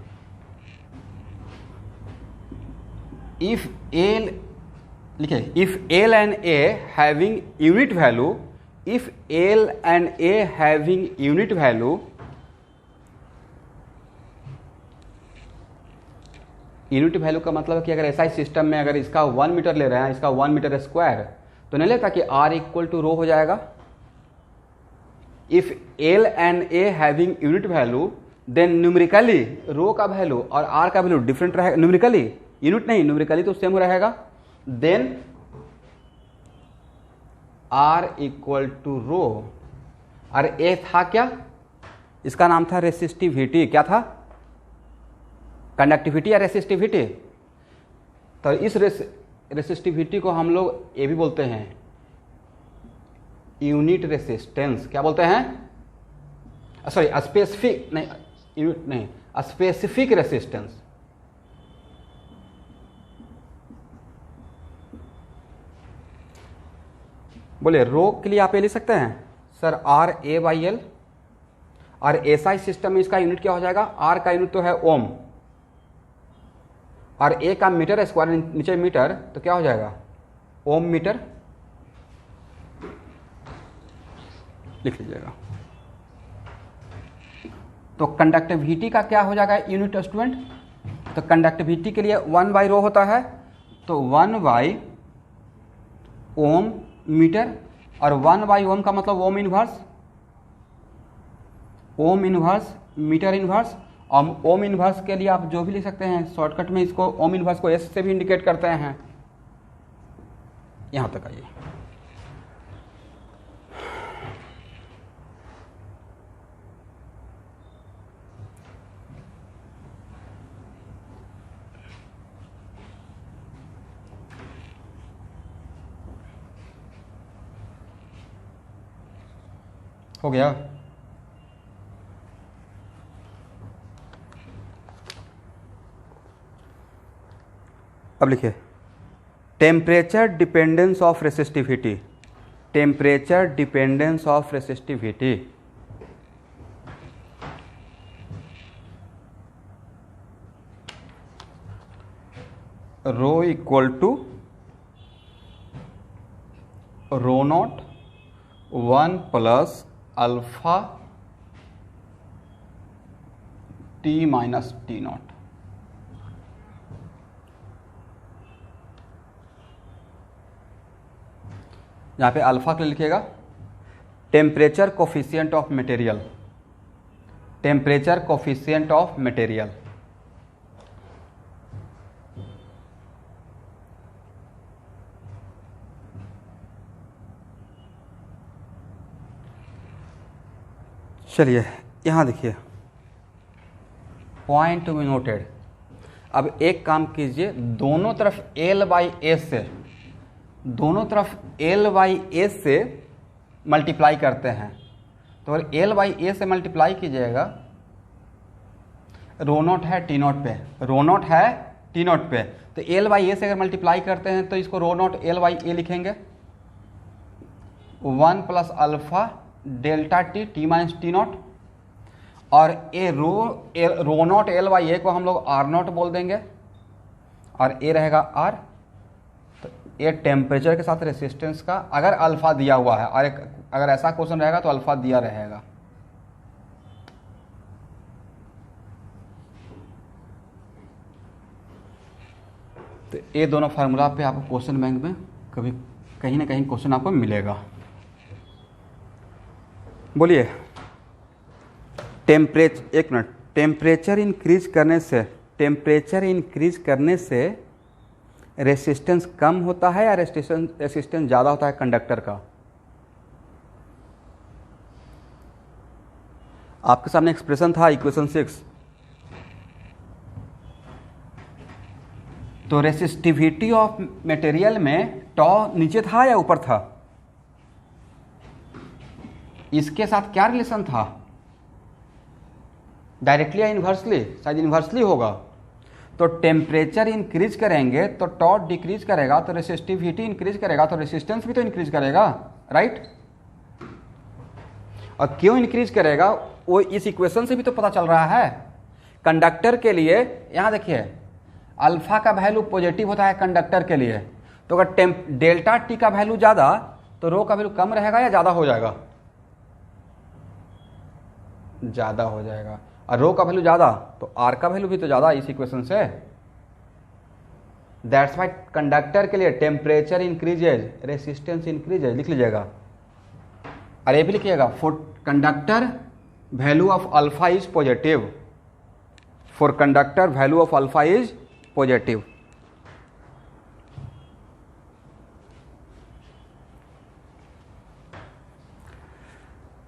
इफ एल, लिखिए, if L and A having unit value, if L and A having unit value, unit value का मतलब है कि अगर ऐसा ही सिस्टम में अगर इसका 1 मीटर ले रहे हैं, इसका 1 मीटर स्क्वायर, तो नहीं लेता कि R इक्वल टू रो हो जाएगा। If L and A having unit value, then numerically rho का वैल्यू और R का वैल्यू डिफरेंट रहेगा। न्यूमेरिकली, यूनिट नहीं, न्यूमेरिकली तो सेम रहेगा। Then R equal to rho, और A था क्या? इसका नाम था रेसिस्टिविटी। क्या था? कंडक्टिविटी या रेसिस्टिविटी। तो इस रेसिस्टिविटी को हम लोग ये भी बोलते हैं यूनिट रेसिस्टेंस। क्या बोलते हैं? सॉरी, स्पेसिफिक नहीं, यूनिट नहीं, स्पेसिफिक रेसिस्टेंस। बोले रो के लिए आप ये लिख सकते हैं सर RA/L, और एसआई सिस्टम में इसका यूनिट क्या हो जाएगा? R का यूनिट तो है ओम, और A का मीटर स्क्वायर, नीचे मीटर, तो क्या हो जाएगा? ओम मीटर। लिख लीजिएगा। तो कंडक्टिविटी का क्या हो जाएगा यूनिट स्टूडेंट? तो कंडक्टिविटी के लिए 1/ρ होता है, तो 1/ओम मीटर, और 1/ओम का मतलब ohm inverse, ohm inverse metre inverse. और ओम इनवर्स के लिए आप जो भी लिख सकते हैं शॉर्टकट में, इसको ओम इनवर्स को एस से भी इंडिकेट करते हैं। यहां तक आइए, हो गया। अब लिखिए temperature dependence of resistivity, temperature dependence of resistivity rho equal to rho naught 1 plus alpha T minus T naught. यहाँ पे अल्फा के लिए लिखिएगा temperature coefficient of material, temperature coefficient of material. चलिए यहाँ देखिए पॉइंट टू बी नोटेड। अब एक काम कीजिए, दोनों तरफ L बाई एस से, दोनों तरफ L बाई एस से मल्टीप्लाई करते हैं। तो अगर L बाई ए से मल्टीप्लाई कीजिएगा, रो नॉट है टी नॉट पे, रो नॉट है टी नॉट पे, तो L बाई ए से अगर मल्टीप्लाई करते हैं तो इसको रो नॉट L बाई ए लिखेंगे, 1 plus alpha delta T T minus T not, और ए रो नॉट L बाई ए को हम लोग आर नॉट बोल देंगे, और ए रहेगा आर। तो ये टेम्परेचर के साथ रेसिस्टेंस का अगर अल्फा दिया हुआ है, और अगर ऐसा क्वेश्चन रहेगा तो अल्फा दिया रहेगा। तो ये दोनों फार्मूला पे आपको क्वेश्चन बैंक में कभी कहीं ना कहीं क्वेश्चन आपको मिलेगा। बोलिए टेम्परेचर, एक मिनट, टेम्परेचर इंक्रीज करने से, टेम्परेचर इंक्रीज करने से रेसिस्टेंस कम होता है या रेसिस्टेंस ज़्यादा होता है कंडक्टर का? आपके सामने एक्सप्रेशन था इक्वेशन 6। तो रेसिस्टिविटी ऑफ मटेरियल में टॉ नीचे था या ऊपर था? इसके साथ क्या रिलेशन था? डायरेक्टली या इन्वर्सली? शायद इन्वर्सली होगा। तो टेम्परेचर इंक्रीज करेंगे तो टॉ डिक्रीज करेगा, तो रेसिस्टिविटी इंक्रीज करेगा तो रेसिस्टेंस भी तो इंक्रीज करेगा, राइट? और क्यों इंक्रीज करेगा वो इस इक्वेशन से भी तो पता चल रहा है। कंडक्टर के लिए यहां देखिए अल्फा का वैल्यू पॉजिटिव होता है कंडक्टर के लिए, तो अगर डेल्टा टी का वैल्यू ज्यादा तो रो का वैल्यू कम रहेगा या ज्यादा हो जाएगा? ज्यादा हो जाएगा। और रो का वैल्यू ज्यादा तो आर का वैल्यू भी तो ज्यादा इस इक्वेशन से। दैट्स वाई कंडक्टर के लिए टेम्परेचर इंक्रीजेज रेसिस्टेंस इंक्रीजेज, लिख लीजिएगा। और ये भी लिखिएगा for conductor value of alpha is positive, for conductor value of alpha is positive.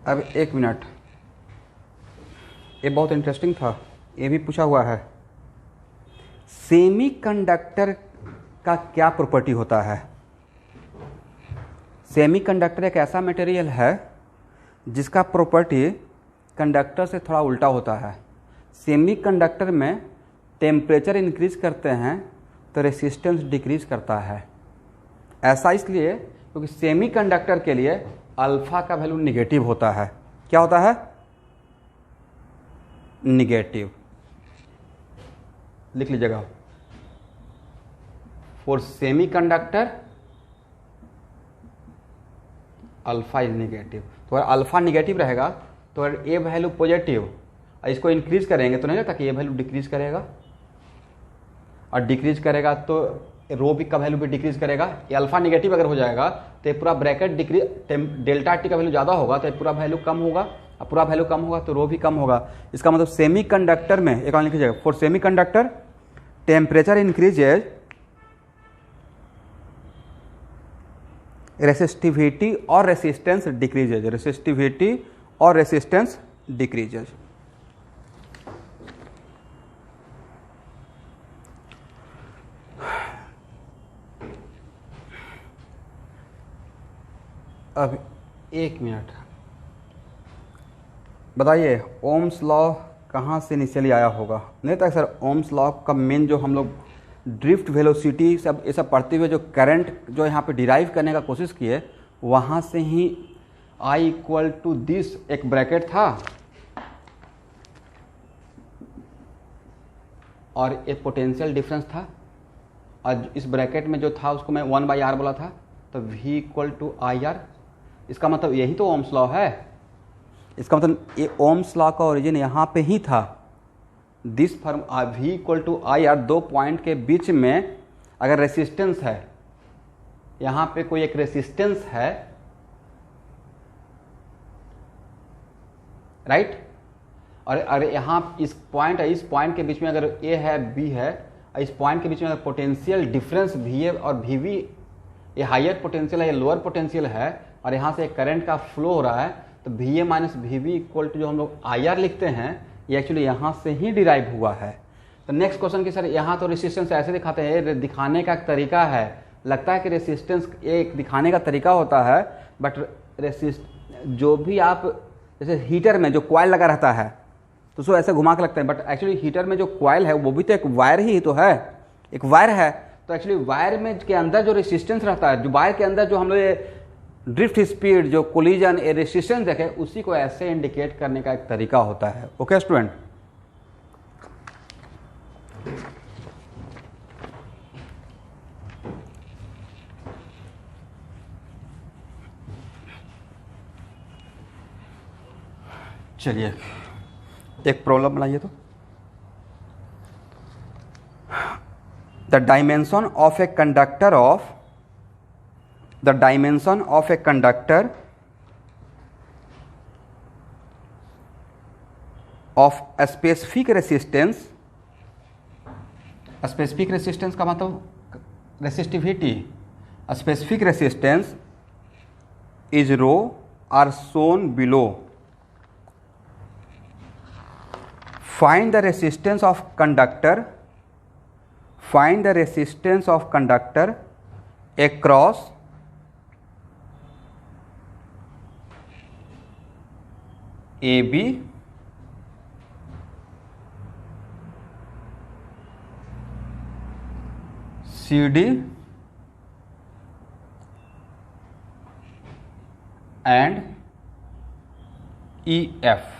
अब एक मिनट, ये बहुत इंटरेस्टिंग था, ये भी पूछा हुआ है। सेमीकंडक्टर का क्या प्रॉपर्टी होता है? सेमीकंडक्टर एक ऐसा मटेरियल है जिसका प्रॉपर्टी कंडक्टर से थोड़ा उल्टा होता है। सेमीकंडक्टर में टेम्परेचर इंक्रीज करते हैं तो रेसिस्टेंस डिक्रीज करता है। ऐसा इसलिए क्योंकि सेमीकंडक्टर के लिए अल्फा का वैल्यू निगेटिव होता है। क्या होता है? निगेटिव। लिख लीजिएगा for semiconductor alpha is negative. तो अगर अल्फा निगेटिव रहेगा तो अगर ए वैल्यू पॉजिटिव, इसको इंक्रीज करेंगे तो नहीं लगता कि ये वैल्यू डिक्रीज करेगा, और डिक्रीज करेगा तो रो बी का वैल्यू भी डिक्रीज करेगा। ये अल्फा निगेटिव अगर हो जाएगा तो ये पूरा ब्रैकेट डिक्रीज, डेल्टा टी का वैल्यू ज़्यादा होगा तो ये पूरा वैल्यू कम होगा, और पूरा वैल्यू कम होगा तो रो भी कम होगा। इसका मतलब सेमीकंडक्टर में एक और लिख लीजिएगा for semiconductor temperature increases resistivity और रेसिस्टेंस डिक्रीजेज, रेसिस्टिविटी और रेसिस्टेंस डिक्रीजेज। अब एक मिनट, बताइए ओम्स लॉ कहाँ से इनिशियली आया होगा? नहीं था सर, ओम्स लॉ का मेन जो हम लोग ड्रिफ्ट वेलोसिटी सब ये सब पढ़ते हुए जो करंट जो यहाँ पे डिराइव करने का कोशिश किए, वहाँ से ही I इक्वल टू दिस एक ब्रैकेट था और एक पोटेंशियल डिफरेंस था, और इस ब्रैकेट में जो था उसको मैं 1/r बोला था, तो V इक्वल टू IR। इसका मतलब यही तो ओम्स लॉ है। इसका मतलब ये ओम्स लॉ का ओरिजिन यहाँ पे ही था। This form V equal to IR, दो पॉइंट के बीच में अगर रेसिस्टेंस है, यहाँ पे कोई एक रेसिस्टेंस है, राइट, और यहाँ इस पॉइंट के बीच में अगर A है B है, इस पॉइंट के बीच में अगर पोटेंशियल डिफरेंस VA और VB, ये हायर पोटेंशियल है, ये लोअर पोटेंशियल है, और यहाँ से करंट का फ्लो हो रहा है, तो VA minus VB equal to जो हम लोग IR लिखते हैं, ये एक्चुअली यहाँ से ही डिराइव हुआ है। तो नेक्स्ट क्वेश्चन की सर यहाँ तो रेसिस्टेंस ऐसे दिखाते हैं, ये दिखाने का तरीका है, लगता है कि रेसिस्टेंस एक दिखाने का तरीका होता है, बट जो भी आप जैसे हीटर में जो कॉइल लगा रहता है तो उसको ऐसे घुमा के लगता है, बट एक्चुअली हीटर में जो कॉइल है वो भी तो एक वायर ही तो है, एक वायर है। तो एक्चुअली वायर में के अंदर जो रेसिस्टेंस रहता है, जो वायर के अंदर जो हम लोग ये ड्रिफ्ट स्पीड, जो कोलिजन, ये रेसिस्टेंस देखे, उसी को ऐसे इंडिकेट करने का एक तरीका होता है। ओके स्टूडेंट, चलिए एक प्रॉब्लम बनाइए तो। The dimension of a conductor of specific resistance, specific resistance का मतलब resistivity, specific resistance is rho are shown below. Find the resistance of conductor across AB CD and EF।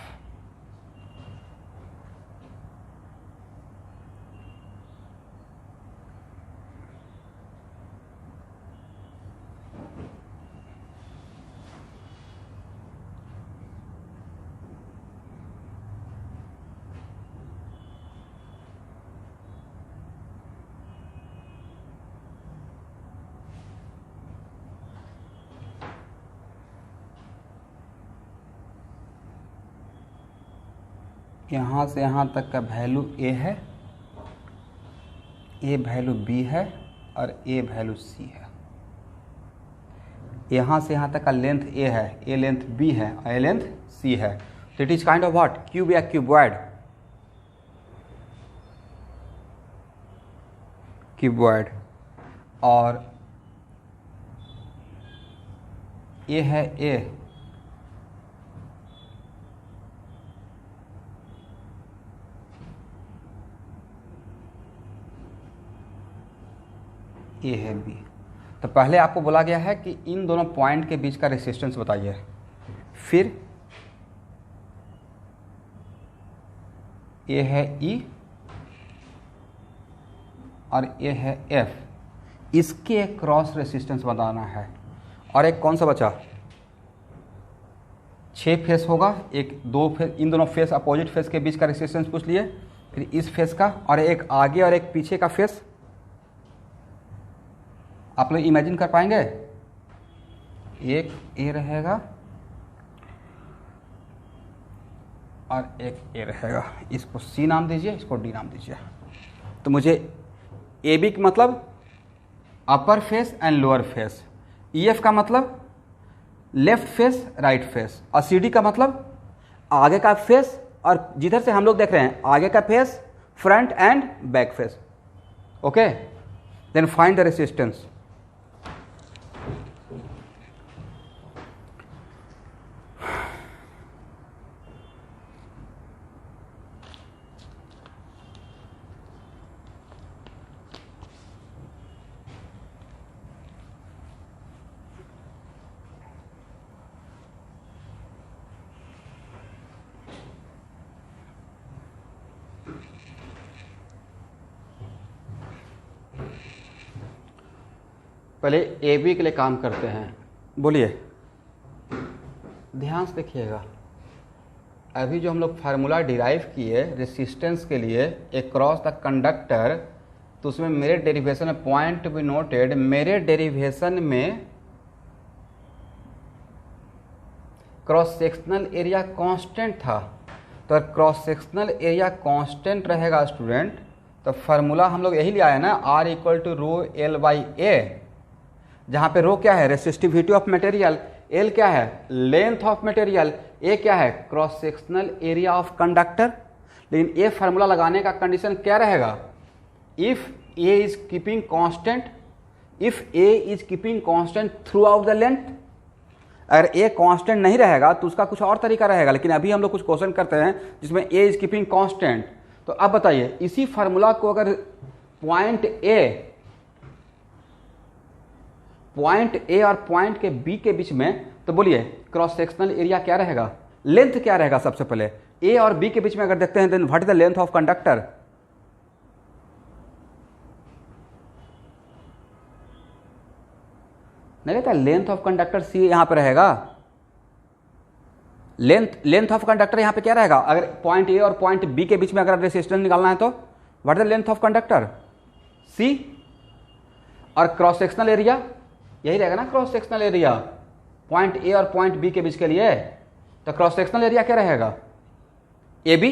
यहाँ से यहाँ तक का वैल्यू A है, A वैल्यू B है और A वैल्यू C है। यहाँ से यहाँ तक का लेंथ A है, A लेंथ B है और A लेंथ C है। तो it is kind of what, cube या क्यूबॉइड, क्यूबॉइड। और ये है A, ये है B। तो पहले आपको बोला गया है कि इन दोनों पॉइंट के बीच का रेसिस्टेंस बताइए, फिर ये है E और ये है F, इसके क्रॉस रेसिस्टेंस बताना है। और एक कौन सा बचा, 6 फेस होगा, एक 2 फेस, इन दोनों फेस अपोजिट फेस के बीच का रेसिस्टेंस पूछ लिए, फिर इस फेस का, और एक आगे और एक पीछे का फेस। आप लोग इमेजिन कर पाएंगे, एक ए रहेगा और एक ए रहेगा, इसको सी नाम दीजिए, इसको डी नाम दीजिए। तो मुझे ए बी का मतलब अपर face and lower face, E F का मतलब लेफ्ट फेस राइट फेस, और सी डी का मतलब आगे का फेस, और जिधर से हम लोग देख रहे हैं आगे का face, front and back face. Okay, then find the resistance. पहले ए बी के लिए काम करते हैं। बोलिए, ध्यान से देखिएगा। अभी जो हम लोग फार्मूला डिराइव किए रेसिस्टेंस के लिए अक्रॉस द कंडक्टर, तो उसमें मेरे डेरिवेशन में पॉइंट टू बी नोटेड, मेरे डेरिवेशन में क्रॉस सेक्शनल एरिया कांस्टेंट था। तो क्रॉस सेक्शनल एरिया कांस्टेंट रहेगा स्टूडेंट, तो फार्मूला हम लोग यही ले आए ना, R equal to rho L by A, जहाँ पे रो क्या है रेसिस्टिविटी ऑफ मटेरियल, एल क्या है लेंथ ऑफ मटेरियल, ए क्या है cross sectional area of conductor. लेकिन ये फार्मूला लगाने का कंडीशन क्या रहेगा, if A is keeping constant, if A is keeping constant through out the length. अगर ए कांस्टेंट नहीं रहेगा तो उसका कुछ और तरीका रहेगा, लेकिन अभी हम लोग कुछ क्वेश्चन करते हैं जिसमें ए इज कीपिंग कांस्टेंट। तो अब बताइए, इसी फार्मूला को अगर पॉइंट ए और पॉइंट के बी के बीच में, तो बोलिए क्रॉस सेक्शनल एरिया क्या रहेगा, लेंथ क्या रहेगा। सबसे पहले ए और बी के बीच में अगर देखते हैं, then what is the length of conductor. नहीं रहता, लेंथ ऑफ कंडक्टर सी यहां पर रहेगा, लेंथ ऑफ कंडक्टर यहां पे क्या रहेगा। अगर पॉइंट ए और पॉइंट बी के बीच में अगर रेसिस्टेंस निकालना है तो what is the length of conductor C, और क्रॉस सेक्शनल एरिया यही रहेगा ना, cross sectional area point A और पॉइंट बी के बीच के लिए, तो क्रॉस सेक्शनल एरिया क्या रहेगा A B.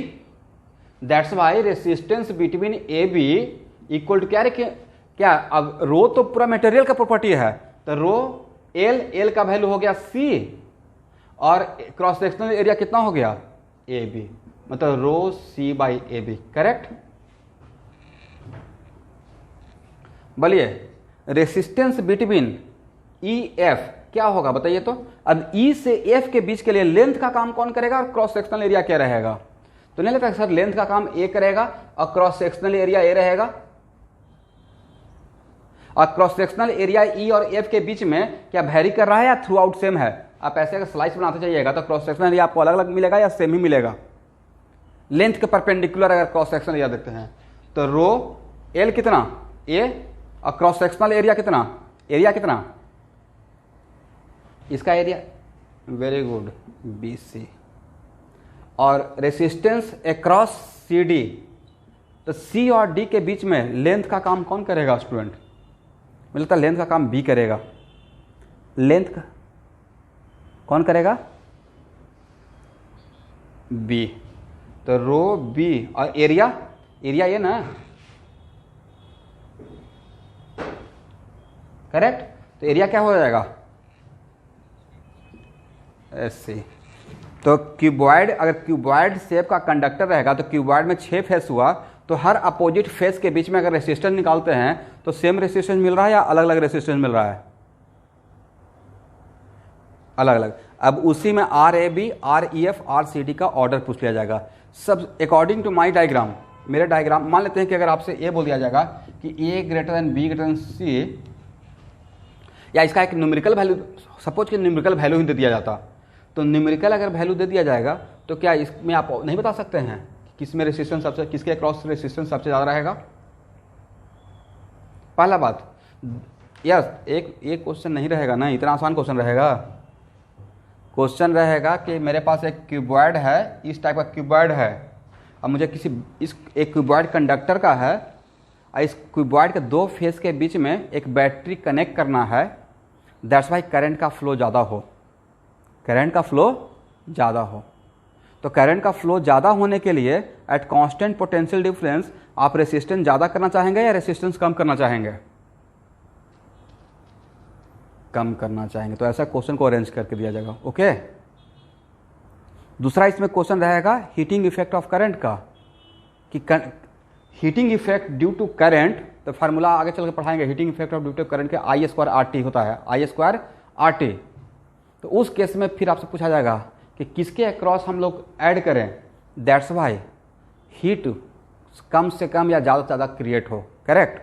That's why resistance between A B equal to क्या, अब रो तो पूरा मटेरियल का प्रॉपर्टी है, तो रो एल का वैल्यू हो गया सी, और क्रॉस सेक्शनल एरिया कितना हो गया ए बी, मतलब रो सी बाई ए बी। करेक्ट। बोलिए, रेसिस्टेंस बिटवीन ई एफ क्या होगा बताइए। तो अब ई से एफ के बीच के लिए लेंथ का काम कौन करेगा और क्रॉस सेक्शनल एरिया क्या रहेगा। तो नहीं लगता सर लेंथ का काम ए करेगा और क्रॉस सेक्शनल एरिया ए रहेगा, और क्रॉस सेक्शनल एरिया ई और एफ के बीच में क्या वैरी कर रहा है या थ्रू आउट सेम है। आप ऐसे अगर स्लाइस बनाते जाइएगा तो क्रॉस सेक्शनल एरिया आपको अलग अलग मिलेगा या सेम ही मिलेगा। लेंथ के परपेंडिकुलर अगर क्रॉस सेक्शनल एरिया देखते हैं तो रो एल कितना ए और क्रॉस सेक्शनल एरिया कितना इसका area, very good, B C. और रेसिस्टेंस अक्रॉस सी डी, तो सी और डी के बीच में लेंथ का काम कौन करेगा स्टूडेंट। मुझे लगता है लेंथ का काम बी करेगा। लेंथ का कौन करेगा बी, तो रो बी और एरिया ये ना, करेक्ट। तो एरिया क्या हो जाएगा ऐसे। तो क्यूबॉइड, अगर क्यूबॉइड शेप का कंडक्टर रहेगा तो क्यूबॉइड में 6 फेस हुआ, तो हर अपोजिट फेस के बीच में अगर रेसिस्टेंस निकालते हैं तो सेम रेसिस्टेंस मिल रहा है या अलग अलग रेसिस्टेंस मिल रहा है, अलग अलग। अब उसी में R A B, R E F, R C D का ऑर्डर पूछ लिया जाएगा सब अकॉर्डिंग टू माई डायग्राम। मेरे डायग्राम मान लेते हैं कि अगर आपसे ये बोल दिया जाएगा कि A greater than B greater than C, या इसका एक न्यूमेरिकल वैल्यू, सपोज कि न्यूमेरिकल वैल्यू ही दे दिया जाता, तो न्यूमेरिकल अगर वैल्यू दे दिया जाएगा तो क्या इसमें आप नहीं बता सकते हैं किस में रेसिस्टेंस सबसे, किसके क्रॉस रेसिस्टेंस सबसे ज़्यादा रहेगा। पहला बात यार, एक क्वेश्चन नहीं रहेगा ना, इतना आसान क्वेश्चन रहेगा। क्वेश्चन रहेगा कि मेरे पास एक क्यूबॉइड है, इस टाइप का क्यूबॉइड है, अब मुझे एक क्यूबॉइड कंडक्टर का है, और इस क्यूबॉइड के 2 फेस के बीच में एक बैटरी कनेक्ट करना है। दैट्स वाई करंट का फ्लो ज़्यादा हो, तो करंट का फ्लो ज़्यादा होने के लिए एट कांस्टेंट पोटेंशियल डिफरेंस आप रेसिस्टेंस ज़्यादा करना चाहेंगे या रेसिस्टेंस कम करना चाहेंगे, कम करना चाहेंगे। तो ऐसा क्वेश्चन को अरेंज करके दिया जाएगा। ओके। दूसरा इसमें क्वेश्चन रहेगा हीटिंग इफेक्ट ऑफ करंट का, कि heating effect due to current, तो फार्मूला आगे चल के पढ़ाएंगे। Heating effect of due to current के आई स्क्वायर आर टी होता है, आई स्क्वायर आर टी। तो उस केस में फिर आपसे पूछा जाएगा कि किसके अक्रॉस हम लोग ऐड करें, दैट्स वाई हीट कम से कम या ज़्यादा से ज़्यादा क्रिएट हो। करेक्ट।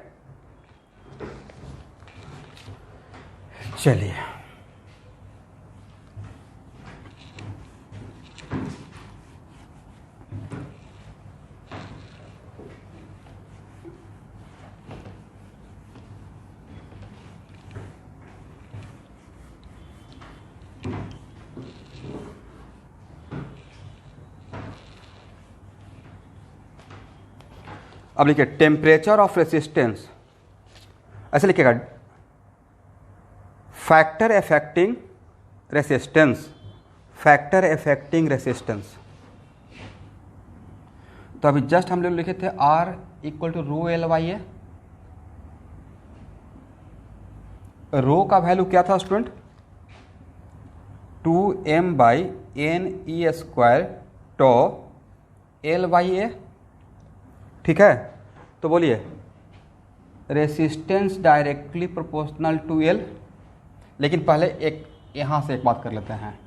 चलिए अब लिखिए टेम्परेचर ऑफ रेसिस्टेंस, ऐसे लिखिएगा factor affecting resistance, factor affecting resistance. तो अभी जस्ट हम लोग लिखे थे R equal to rho L by A. Rho का वैल्यू क्या था student? 2m by N E square tau L by A. ठीक है, तो बोलिए resistance directly proportional to L. लेकिन पहले एक यहाँ से एक बात कर लेते हैं,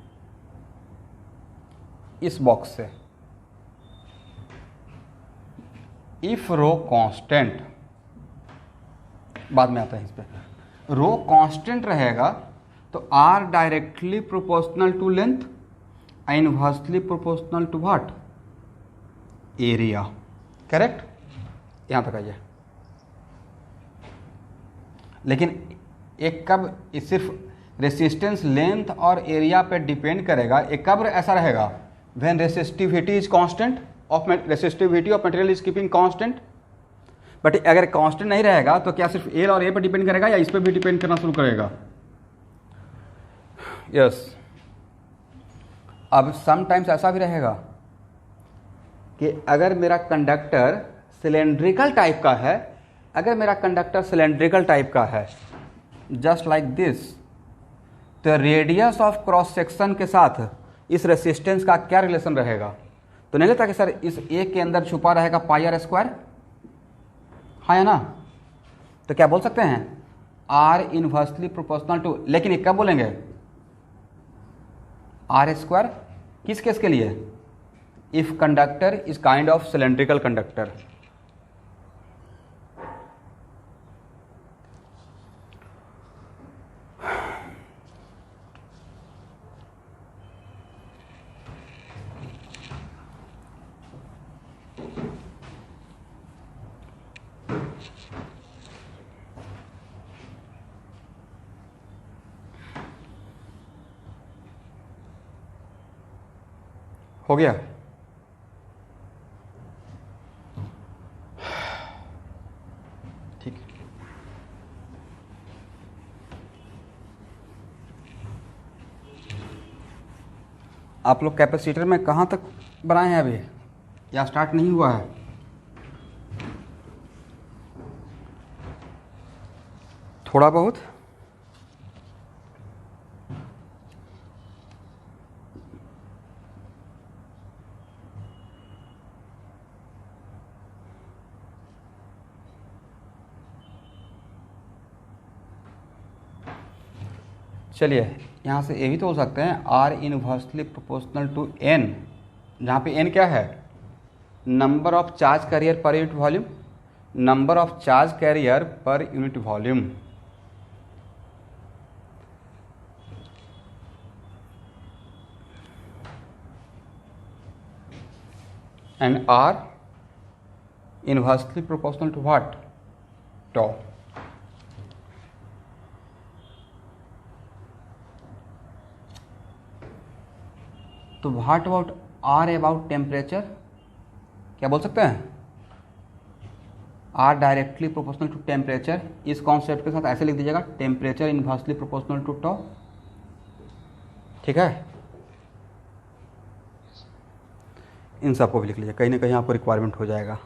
इस बॉक्स से इफ रो कांस्टेंट, बाद में आता है इस पे, रो कांस्टेंट रहेगा तो R directly proportional to length, inversely proportional to what? Area. Correct, यहां तक आइए। लेकिन एक कब सिर्फ रेसिस्टेंस लेंथ और एरिया पे डिपेंड करेगा, एक कब ऐसा रहेगा? When resistivity is constant of resistivity of material is keeping constant. But अगर कांस्टेंट नहीं रहेगा तो क्या सिर्फ एल और ए पर डिपेंड करेगा या इस पर भी डिपेंड करना शुरू करेगा? यस। अब समटाइम्स ऐसा भी रहेगा कि अगर मेरा कंडक्टर सिलेंड्रिकल टाइप का है, अगर मेरा कंडक्टर सिलेंड्रिकल टाइप का है जस्ट लाइक दिस, तो रेडियस ऑफ क्रॉस सेक्शन के साथ इस रेसिस्टेंस का क्या रिलेशन रहेगा? तो नहीं लगता कि सर इस ए के अंदर छुपा रहेगा पाई आर स्क्वायर, हाँ या ना? तो क्या बोल सकते हैं? आर इनवर्सली प्रोपोर्शनल टू, लेकिन ये कब बोलेंगे? आर स्क्वायर किस केस के लिए? If conductor is kind of cylindrical conductor. हो गया? ठीक है। आप लोग कैपेसिटर में कहाँ तक बनाए हैं अभी, या स्टार्ट नहीं हुआ है? थोड़ा बहुत? चलिए यहाँ से ये भी तो हो सकते हैं R inversely proportional to N, जहाँ पे एन क्या है? Number of charge carrier per unit volume, number of charge carrier per unit volume. And R inversely proportional to what? Tau. तो what about R about temperature, क्या बोल सकते हैं? R directly proportional to temperature, इस concept के साथ ऐसे लिख दीजिएगा temperature inversely proportional to tau. ठीक है, इन सबको भी लिख लीजिए, कहीं ना कहीं आपको रिक्वायरमेंट हो जाएगा।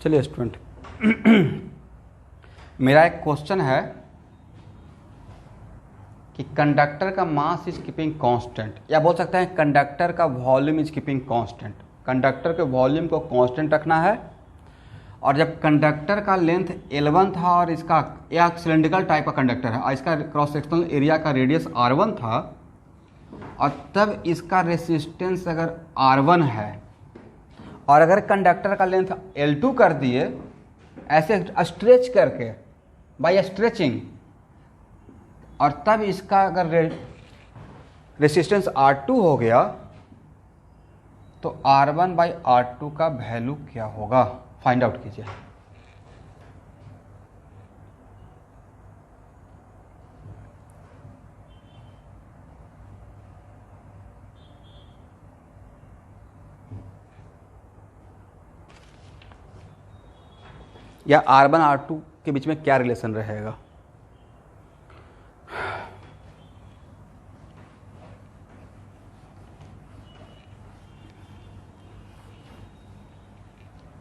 चलिए स्टूडेंट, मेरा एक क्वेश्चन है कि कंडक्टर का मास इज कीपिंग कांस्टेंट, या बोल सकते हैं कंडक्टर का volume is keeping constant. Conductor के वॉल्यूम को कांस्टेंट रखना है, और जब कंडक्टर का लेंथ L1 था और इसका यह सिलेंड्रिकल टाइप का कंडक्टर है और इसका क्रॉस सेक्शनल एरिया का रेडियस R1 था, और तब इसका रेसिस्टेंस अगर R1 है, और अगर कंडक्टर का लेंथ L2 कर दिए ऐसे स्ट्रेच करके बाय स्ट्रेचिंग, और तब इसका अगर रेसिस्टेंस R2 हो गया, तो R1/R2 का वैल्यू क्या होगा, फाइंड आउट कीजिए। या R1-R2 के बीच में क्या रिलेशन रहेगा।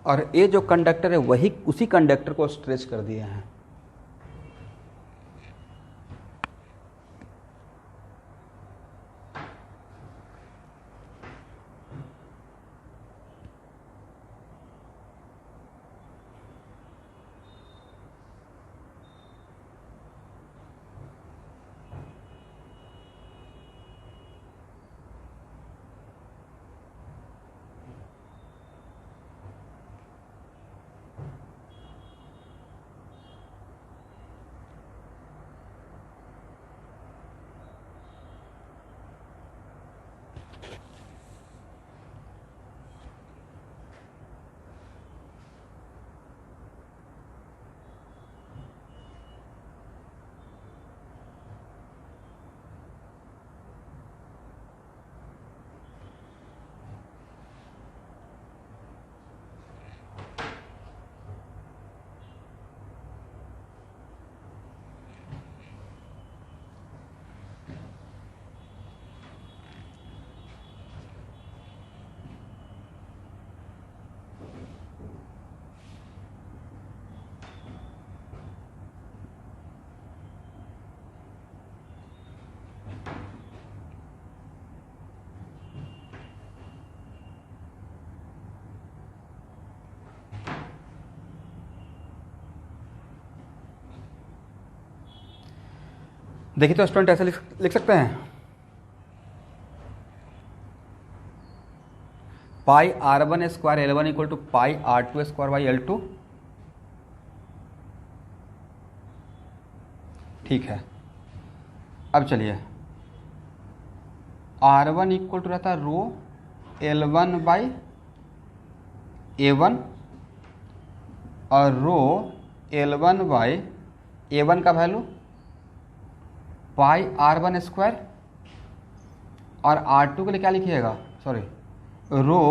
और ये जो कंडक्टर है वही उसी कंडक्टर को स्ट्रेच कर दिए हैं। देखिए तो स्टूडेंट ऐसे लिख सकते हैं, pi R1 square L1 equal to pi R2 square by L2। ठीक है, अब चलिए R1 इक्वल टू रहता है रो L1 बाई A1 और रो L1 बाई A1 का वैल्यू पाई R1 स्क्वायर, और R2 के लिए क्या लिखिएगा, sorry row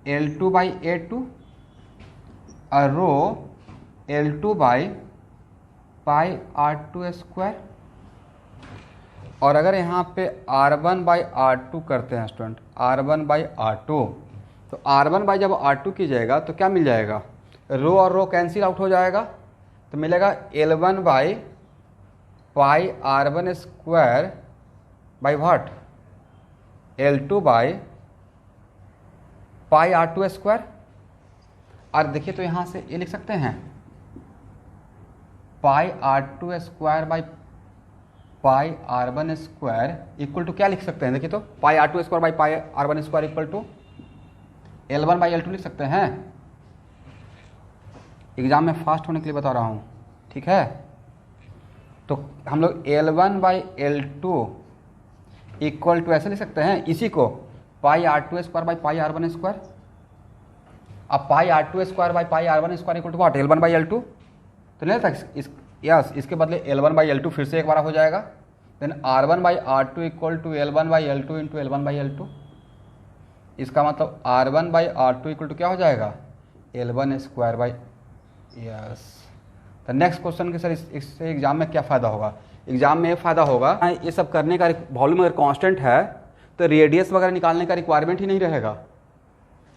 L2 by A2 और रो L2 by pi R2 square. और अगर यहाँ पे R1/R2 करते हैं स्टूडेंट, R1/R2, तो R1 बाई जब R2 कीजिएगा तो क्या मिल जाएगा, रो और रो कैंसिल आउट हो जाएगा, तो मिलेगा L1 by pi R1 square by what, L2 by pi R2 square. और देखिए तो यहाँ से ये लिख सकते हैं pi R2 square by pi R1 square equal to क्या लिख सकते हैं, देखिए तो pi R2 square by pi R1 square equal to L1 by L2 लिख सकते हैं। एग्जाम में फास्ट होने के लिए बता रहा हूँ, ठीक है। तो हम लोग L1 by L2 equal to ऐसे लिख सकते हैं, इसी को pi R2 square by pi R1 square. अब pi R2 square by pi R1 square equal to what, L1 by L2। तो नहीं था यस, इसके बदले L1 बाई L2 फिर से एक बार हो जाएगा, then R1 by R2 equal to L1 by L2 into L1 by L2। इसका मतलब R1 by R2 equal to क्या हो जाएगा, L1 स्क्वायर बाई, यस। तो नेक्स्ट क्वेश्चन के सर इससे एग्जाम में क्या फ़ायदा होगा, एग्जाम में ये फ़ायदा होगा ये सब करने का, वॉल्यूम अगर कांस्टेंट है तो रेडियस वगैरह निकालने का रिक्वायरमेंट ही नहीं रहेगा।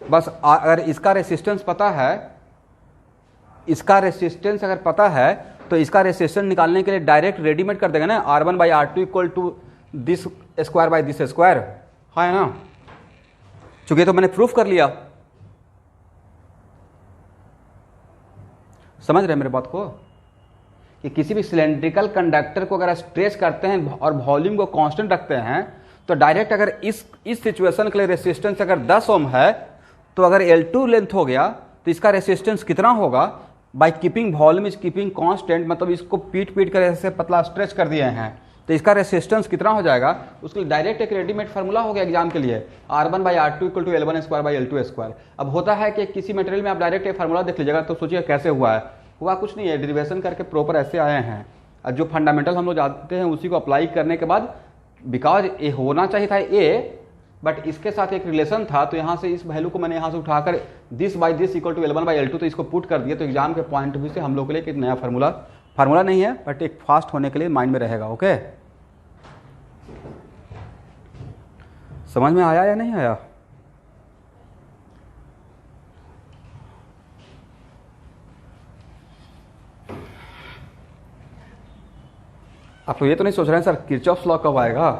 बस अगर इसका रेसिस्टेंस पता है इसका रेसिस्टेंस अगर पता है तो इसका रेसिस्टेंस निकालने के लिए डायरेक्ट रेडीमेड कर देगा ना, R1/R2 equal to this square by this square, है ना, चूंकि तो मैंने प्रूफ कर लिया। समझ रहे हैं मेरे बात को, कि किसी भी सिलेंड्रिकल कंडक्टर को अगर स्ट्रेच करते हैं और वॉल्यूम को कांस्टेंट रखते हैं तो डायरेक्ट अगर इस सिचुएशन के लिए रेसिस्टेंस अगर 10 ओम है तो अगर L2 लेंथ हो गया तो इसका रेसिस्टेंस कितना होगा, by keeping volume is keeping constant, मतलब इसको पीट कर ऐसे पतला स्ट्रेच कर दिए हैं तो इसका रेसिस्टेंस कितना हो जाएगा, उसके लिए डायरेक्ट एक रेडीमेड फार्मूला हो गया एग्जाम के लिए, R1/R2 इक्वल टू L1² अब होता है कि किसी मटेरियल में आप डायरेक्ट एक फार्मूला देख लीजिएगा तो सोचिए कैसे हुआ है, हुआ कुछ नहीं है, डेरिवेशन करके प्रॉपर ऐसे आए हैं, और जो फंडामेंटल हम लोग जानते हैं उसी को अप्लाई करने के बाद, बिकॉज ये होना चाहिए था ए, बट इसके साथ एक रिलेशन था तो यहाँ से इस वैल्यू को मैंने यहाँ से उठाकर this by this equal to L1/L2 तो इसको पुट कर दिया, तो एग्जाम के पॉइंट ऑफ व्यू से हम लोग के लिए एक नया फार्मूला नहीं है बट एक फास्ट होने के लिए माइंड में रहेगा। ओके, समझ में आया या नहीं आया? आप तो ये तो नहीं सोच रहे हैं सर किरचॉफ्स लॉ कब आएगा?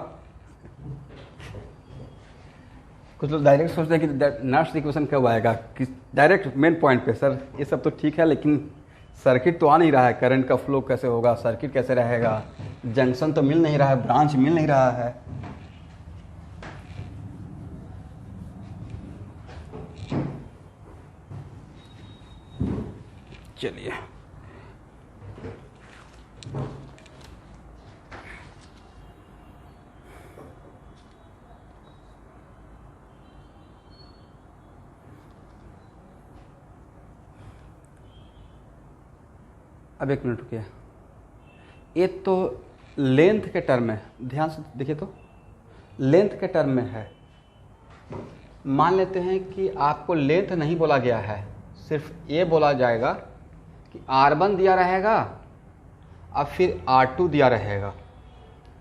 कुछ लोग डायरेक्ट सोचते हैं कि नर्स इक्वेशन कब आएगा, डायरेक्ट मेन पॉइंट पे। सर ये सब तो ठीक है लेकिन सर्किट तो आ नहीं रहा है, करंट का फ्लो कैसे होगा, सर्किट कैसे रहेगा, जंक्शन तो मिल नहीं रहा है, ब्रांच मिल नहीं रहा है। चलिए अब एक मिनट रुकिए, ये तो लेंथ के टर्म में, ध्यान से देखिए तो लेंथ के टर्म में है। मान लेते हैं कि आपको लेंथ नहीं बोला गया है, सिर्फ ये बोला जाएगा कि R1 दिया रहेगा अब फिर R2 दिया रहेगा,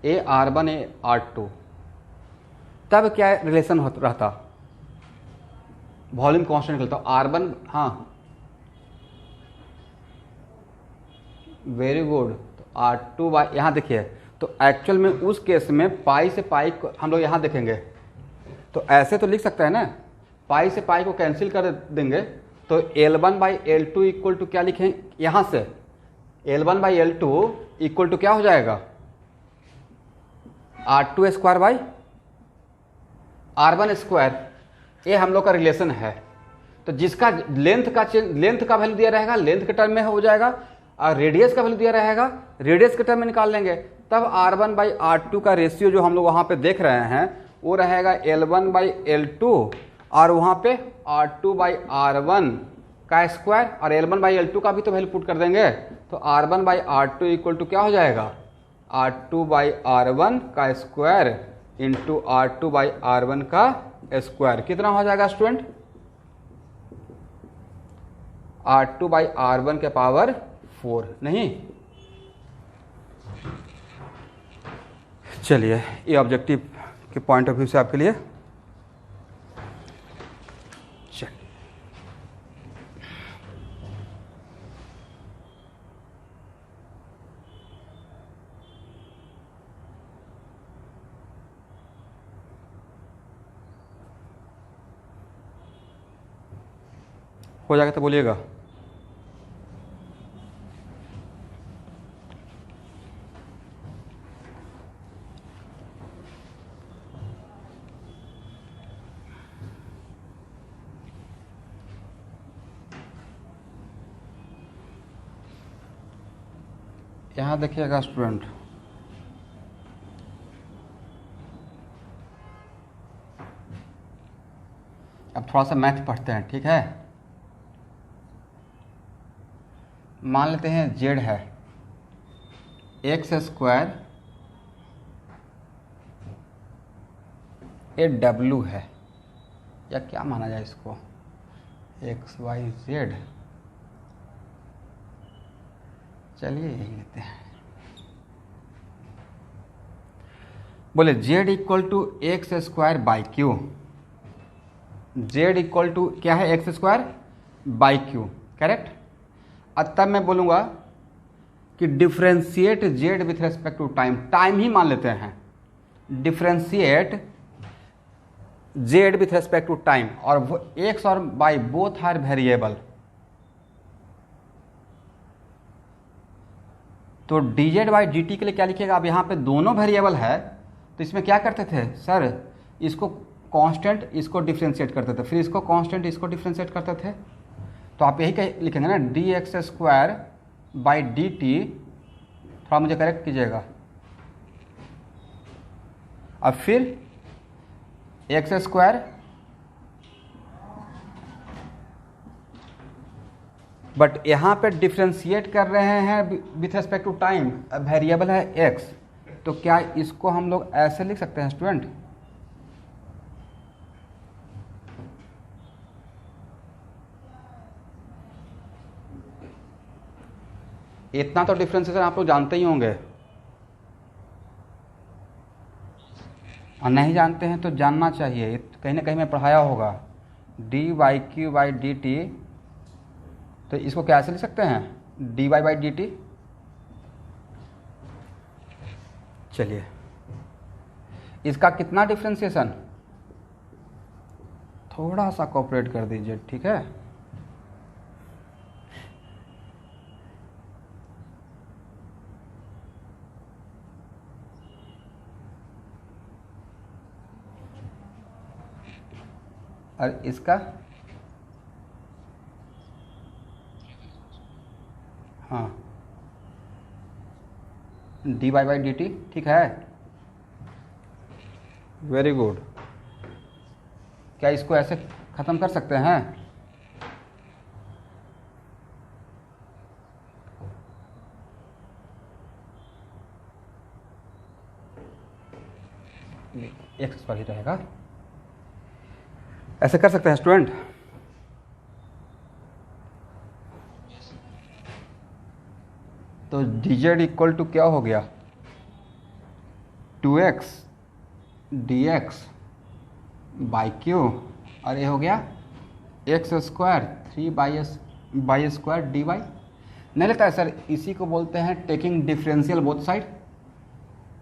ए R1 ए R2, तब क्या रिलेशन रहता, वॉल्यूम कांस्टेंट निकलता R1। हाँ वेरी गुड, तो R2 बाई, यहाँ देखिए तो एक्चुअल में उस केस में पाई से पाई को हम लोग यहाँ देखेंगे तो ऐसे तो लिख सकते हैं ना, पाई से पाई को कैंसिल कर देंगे तो L1/L2 इक्वल टू क्या लिखें, यहाँ से L1/L2 इक्वल टू क्या हो जाएगा, R2² बाई R1²। ये हम लोग का रिलेशन है, तो जिसका लेंथ का वैल्यू दिया रहेगा लेंथ के टर्म में हो जाएगा, और रेडियस का वैल्यू दिया रहेगा रेडियस के टर्म में निकाल लेंगे, तब R1/R2 का रेशियो जो हम लोग वहाँ पे देख रहे हैं वो रहेगा L1/L2 और वहाँ पे R2/R1 का स्क्वायर, और L1/L2 का भी तो वैल्यू पुट कर देंगे तो R1/R2 इक्वल टू क्या हो जाएगा, R2/R1 का स्क्वायर इंटू R2/R1 का स्क्वायर। कितना हो जाएगा स्टूडेंट, R2/R1 के पावर 4 नहीं। चलिए ये ऑब्जेक्टिव के पॉइंट ऑफ व्यू से आपके लिए हो जाएगा तो बोलिएगा। यहाँ देखिएगा स्टूडेंट, अब थोड़ा सा मैथ पढ़ते हैं, ठीक है। मान लेते हैं जेड है x², ये W है, या क्या माना जाए इसको, XYZ, चलिए यही लेते हैं। बोले Z equal to x² by Q, Z equal to क्या है x² बाई क्यू, करेक्ट। तब मैं बोलूँगा कि differentiate Z with respect to time, time ही मान लेते हैं, differentiate Z with respect to time, और एक्स और वाई बोथ आर वेरिएबल। तो D Z by D T के लिए क्या लिखिएगा? अब यहाँ पे दोनों वेरिएबल है, तो इसमें क्या करते थे सर, इसको कांस्टेंट इसको डिफ्रेंशिएट करते थे, फिर इसको कांस्टेंट इसको डिफ्रेंशिएट करते थे। तो आप यही लिखेंगे ना, D x square by D T, थोड़ा मुझे करेक्ट कीजिएगा। अब फिर एक्स स्क्वायर बट यहाँ पे डिफ्रेंशिएट कर रहे हैं with respect to time, variable है एक्स, तो क्या इसको हम लोग ऐसे लिख सकते हैं स्टूडेंट? इतना तो डिफ्रेंशिएशन आप लोग जानते ही होंगे, और नहीं जानते हैं तो जानना चाहिए, कहीं ना कहीं में पढ़ाया होगा। D Y Q by D T, तो इसको कैसे लिख सकते हैं? D Y by D T. चलिए, इसका कितना डिफ्रेंशिएशन, थोड़ा सा कोऑपरेट कर दीजिए, ठीक है? और इसका हाँ, D Y by D T, ठीक है, वेरी गुड। क्या इसको ऐसे ख़त्म कर सकते हैं? एक्स पर ही रहेगा, ऐसे कर सकते हैं स्टूडेंट? तो डी जेड इक्वल टू क्या हो गया? 2x D x by Q, और ये हो गया X square 3 by square D Y. नहीं लगता है सर, इसी को बोलते हैं taking differential both side.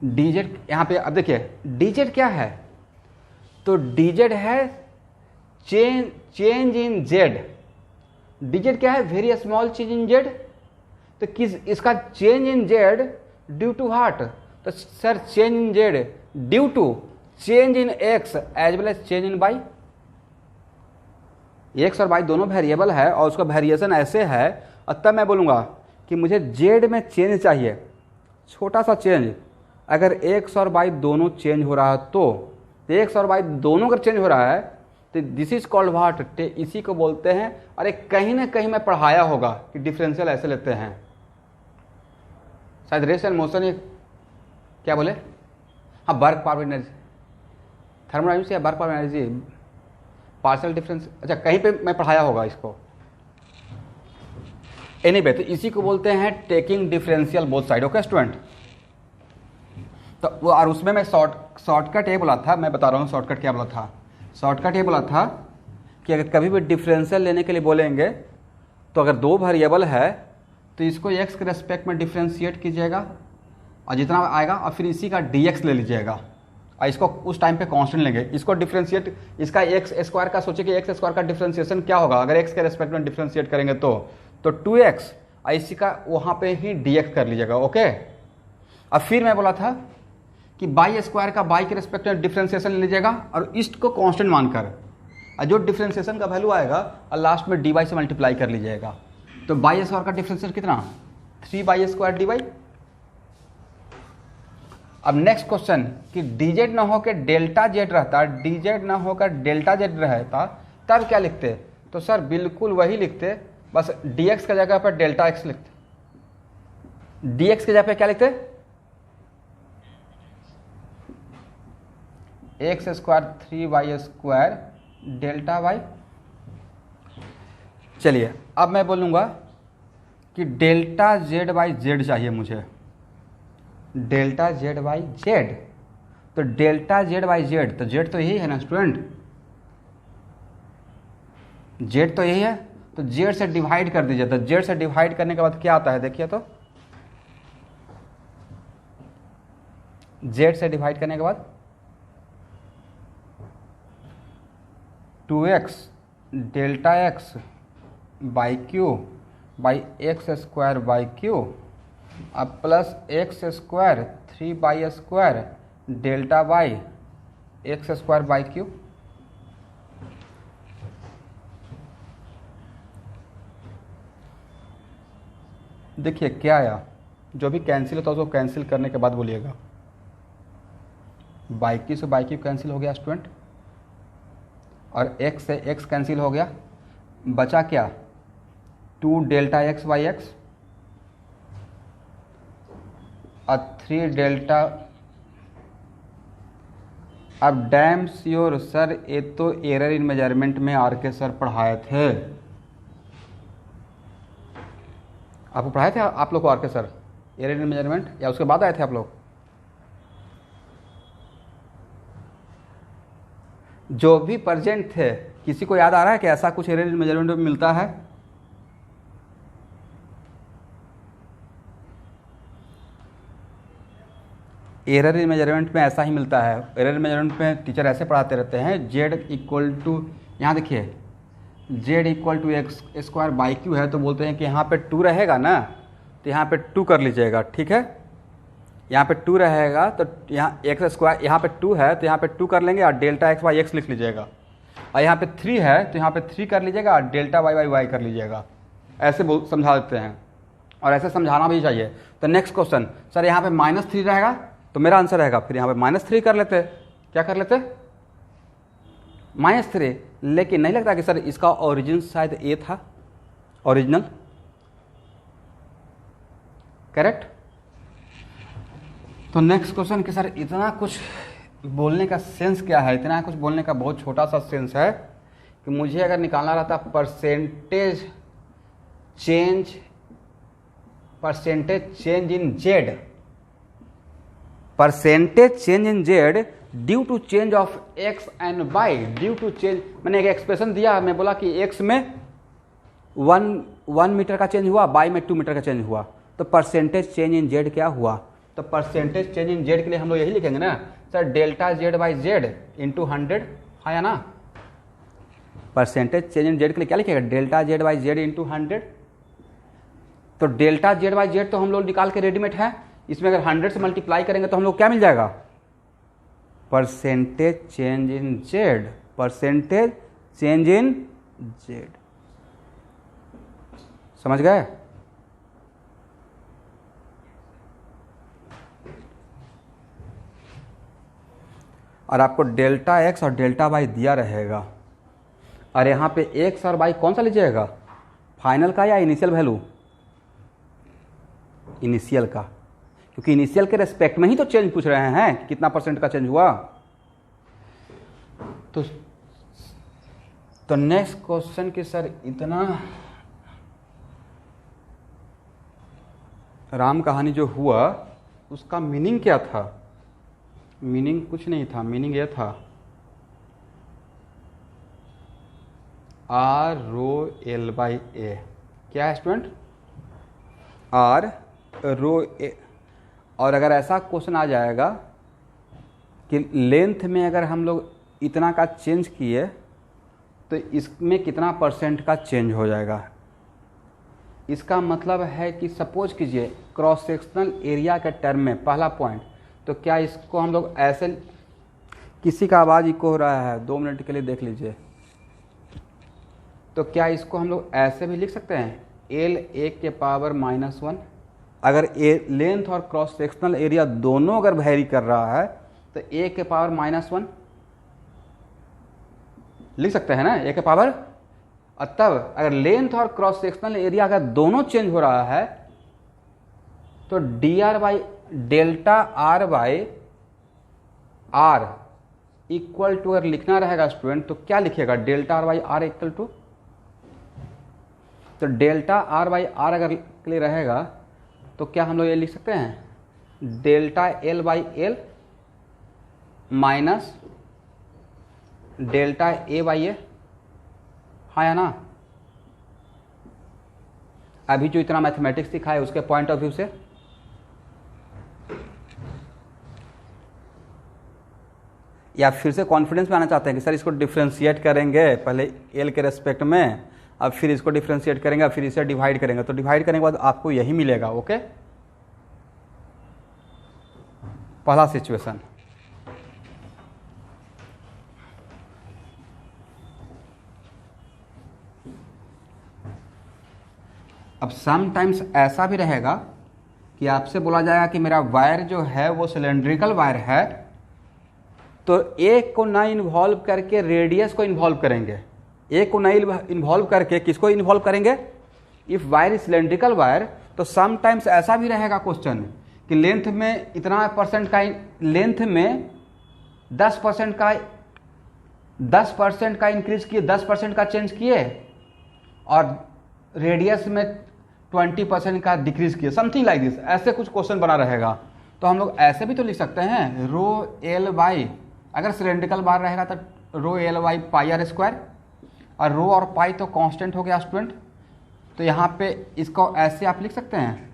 D Z यहाँ पे, अब देखिए डी जेड क्या है, तो डी जेड है change in Z. D Z क्या है? Very small change in Z. तो किस इसका change in Z due to heart, तो sir change in Z due to change in X as well as change in Y. X और Y दोनों variable है और उसका वेरिएशन ऐसे है, और तब मैं बोलूँगा कि मुझे जेड में चेंज चाहिए, छोटा सा चेंज। अगर एक्स और वाई दोनों चेंज हो रहा है तो एक्स और वाई दोनों अगर चेंज हो रहा है तो दिस इज कॉल्ड व्हाट, इसी को बोलते हैं। और एक कहीं ना कहीं मैं पढ़ाया होगा कि डिफरेंशियल ऐसे लेते हैं, शायद रेस्ट एंड मोशन, क्या बोले, हाँ वर्क पावर एनर्जी, थर्मोडायनेमिक्स या work power energy, partial difference, अच्छा कहीं पे मैं पढ़ाया होगा इसको। एनीवे, तो इसी को बोलते हैं taking differential both side. Okay student, तो वो, और उसमें मैं शॉर्टकट ये बोला था, मैं बता रहा हूँ शॉर्टकट क्या बोला था। शॉर्टकट ये बोला था कि अगर कभी भी डिफरेंशियल लेने के लिए बोलेंगे तो अगर दो वेरिएबल है तो इसको एक्स के रेस्पेक्ट में डिफरेंशिएट कीजिएगा और जितना आएगा, और फिर इसी का dx ले लीजिएगा और इसको उस टाइम पे कांस्टेंट लेंगे। इसको डिफरेंशिएट, इसका एक्स स्क्वायर का सोचिए कि एक्स स्क्वायर का डिफरेंशिएशन क्या होगा अगर एक्स के रेस्पेक्ट में डिफरेंशिएट करेंगे तो 2x, और इसी का वहाँ पे ही dx कर लीजिएगा। ओके, अब फिर मैं बोला था कि बाई स्क्वायर का बाई के रेस्पेक्ट में डिफरेंशिएशन ले लीजिएगा और इसको कांस्टेंट मानकर, और जो डिफरेंशिएशन का वैल्यू आएगा और लास्ट में डी वाई से मल्टीप्लाई कर लीजिएगा। तो बाई स्क्वायर का डिफरेंशिएशन कितना, 3 बाई स्क्वायर डी वाई। अब नेक्स्ट क्वेश्चन कि डी जेड ना होकर डेल्टा जेड रहता, डी जेड ना होकर डेल्टा जेड रहता, तब क्या लिखते? तो सर बिल्कुल वही लिखते, बस डी एक्स की जगह पर डेल्टा एक्स लिखते। डी एक्स की जगह पर क्या लिखते? X square 3 Y square delta Y. चलिए, अब मैं बोलूँगा कि डेल्टा जेड बाई जेड चाहिए मुझे, डेल्टा जेड बाई जेड। तो डेल्टा जेड बाई जेड, तो जेड तो यही है ना स्टूडेंट, जेड तो यही है। तो जेड से डिवाइड कर दीजिए। तो जेड से डिवाइड करने के बाद क्या आता है देखिए, तो जेड से डिवाइड करने के बाद 2x delta X by Q by X square by Q अब plus X square 3 by square delta by X square by Q. देखिए क्या आया, जो भी कैंसिल होता है उसको कैंसिल करने के बाद बोलिएगा। बाई क्यू से बाई क्यू कैंसिल हो गया स्टूडेंट, और एक्स से एक्स कैंसिल हो गया, बचा क्या 2 डेल्टा एक्स बाई एक्स और 3 डेल्टा। अब डैम श्योर सर ये तो एरर इन मेजरमेंट में आर के सर पढ़ाए थे, आपको पढ़ाए थे आप लोग को आर के सर एरर इन मेजरमेंट, या उसके बाद आए थे आप लोग? जो भी प्रेजेंट थे किसी को याद आ रहा है कि ऐसा कुछ एरर इन मेजरमेंट में मिलता है? एरर इन मेजरमेंट में ऐसा ही मिलता है। एरर इन मेजरमेंट में टीचर ऐसे पढ़ाते रहते हैं, जेड इक्वल टू, यहाँ देखिए Z equal to X square by Q है, तो बोलते हैं कि यहाँ पे 2 रहेगा ना, तो यहाँ पे 2 कर लीजिएगा, ठीक है। यहाँ पे 2 रहेगा तो यहाँ एक्स स्क्वायर, यहाँ पे 2 है तो यहाँ पे 2 कर लेंगे और डेल्टा एक्स बाई एक्स लिख लीजिएगा, और यहाँ पे 3 है तो यहाँ पे 3 कर लीजिएगा और डेल्टा वाई बाई वाई कर लीजिएगा। ऐसे समझा देते हैं, और ऐसे समझाना भी चाहिए। तो नेक्स्ट क्वेश्चन, सर यहाँ पे -3 रहेगा, तो मेरा आंसर रहेगा फिर यहाँ पे -3 कर लेते। क्या कर लेते? -3। लेकिन नहीं लगता कि सर इसका ओरिजिन शायद ए था, ओरिजिनल, करेक्ट। तो नेक्स्ट क्वेश्चन कि सर इतना कुछ बोलने का सेंस क्या है? इतना कुछ बोलने का बहुत छोटा सा सेंस है कि मुझे अगर निकालना रहता percentage change in Z, percentage change in Z due to change of X and Y, due to change, मैंने एक एक्सप्रेशन दिया, मैं बोला कि एक्स में 1 मीटर का चेंज हुआ, वाई में 2 मीटर का चेंज हुआ, तो परसेंटेज चेंज इन जेड क्या हुआ? तो परसेंटेज चेंज इन जेड के लिए हम लोग यही लिखेंगे ना sir, delta Z by Z into 100, हाँ या ना? परसेंटेज चेंज इन जेड के लिए क्या लिखेगा? Delta Z by Z into 100। तो डेल्टा जेड बाई जेड तो हम लोग निकाल के रेडीमेड है, इसमें अगर 100 से मल्टीप्लाई करेंगे तो हम लोग क्या मिल जाएगा? Percentage change in Z, percentage change in Z. समझ गए? और आपको डेल्टा एक्स और डेल्टा वाई दिया रहेगा, और यहाँ पे एक्स और वाई कौन सा लीजिएगा? फाइनल का या इनिशियल वैल्यू? इनिशियल का, क्योंकि इनिशियल के रेस्पेक्ट में ही तो चेंज पूछ रहे हैं कि कितना % का चेंज हुआ। तो नेक्स्ट क्वेश्चन कि सर इतना राम कहानी जो हुआ उसका मीनिंग क्या था? मीनिंग कुछ नहीं था, मीनिंग ये था आर रो एल बाई ए। क्या है स्टूडेंट? आर रो ए। और अगर ऐसा क्वेश्चन आ जाएगा कि लेंथ में अगर हम लोग इतना का चेंज किए तो इसमें कितना % का चेंज हो जाएगा, इसका मतलब है कि सपोज कीजिए क्रॉस सेक्शनल एरिया के टर्म में पहला पॉइंट, तो क्या इसको हम लोग ऐसे, किसी का आवाज़ इको हो रहा है, 2 मिनट के लिए देख लीजिए, तो क्या इसको हम लोग ऐसे भी लिख सकते हैं L1 अगर ए लेंथ और क्रॉस सेक्शनल एरिया दोनों अगर वैरी कर रहा है तो A⁻1 लिख सकते हैं ना, A⁻। और तब अगर लेंथ और क्रॉस सेक्शनल एरिया अगर दोनों चेंज हो रहा है तो dr by delta r by r equal to, अगर लिखना रहेगा स्टूडेंट तो क्या लिखिएगा? Delta r by r equal to, तो डेल्टा r बाई r अगर के लिए रहेगा तो क्या हम लोग ये लिख सकते हैं? Delta l by L minus delta a by A, हाँ या ना? अभी जो इतना मैथमेटिक्स सीखा है उसके पॉइंट ऑफ व्यू से? या फिर से कॉन्फिडेंस में आना चाहते हैं कि सर इसको डिफ्रेंशिएट करेंगे पहले एल के रेस्पेक्ट में, अब फिर इसको डिफ्रेंशिएट करेंगे, फिर इसे डिवाइड करेंगे, तो डिवाइड करने के बाद आपको यही मिलेगा। ओके, पहला सिचुएशन। अब समटाइम्स ऐसा भी रहेगा कि आपसे बोला जाएगा कि मेरा वायर जो है वो सिलेंड्रिकल वायर है, तो एक को ना इन्वॉल्व करके रेडियस को इन्वॉल्व करेंगे, एक को ना इन्वॉल्व करके किसको इन्वॉल्व करेंगे? If wire is cylindrical wire, तो समटाइम्स ऐसा भी रहेगा क्वेश्चन कि लेंथ में इतना परसेंट का, लेंथ में 10% का इंक्रीज किए, 10% का चेंज किए, और रेडियस में 20% का डिक्रीज किए, समथिंग लाइक दिस, ऐसे कुछ क्वेश्चन बना रहेगा। तो हम लोग ऐसे भी तो लिख सकते हैं, रो एल बाई, अगर सिलेंड्रिकल बार रहेगा तो rho L by pi R square, और रो और पाई तो कांस्टेंट हो गया स्टूडेंट, तो यहाँ पे इसको ऐसे आप लिख सकते हैं।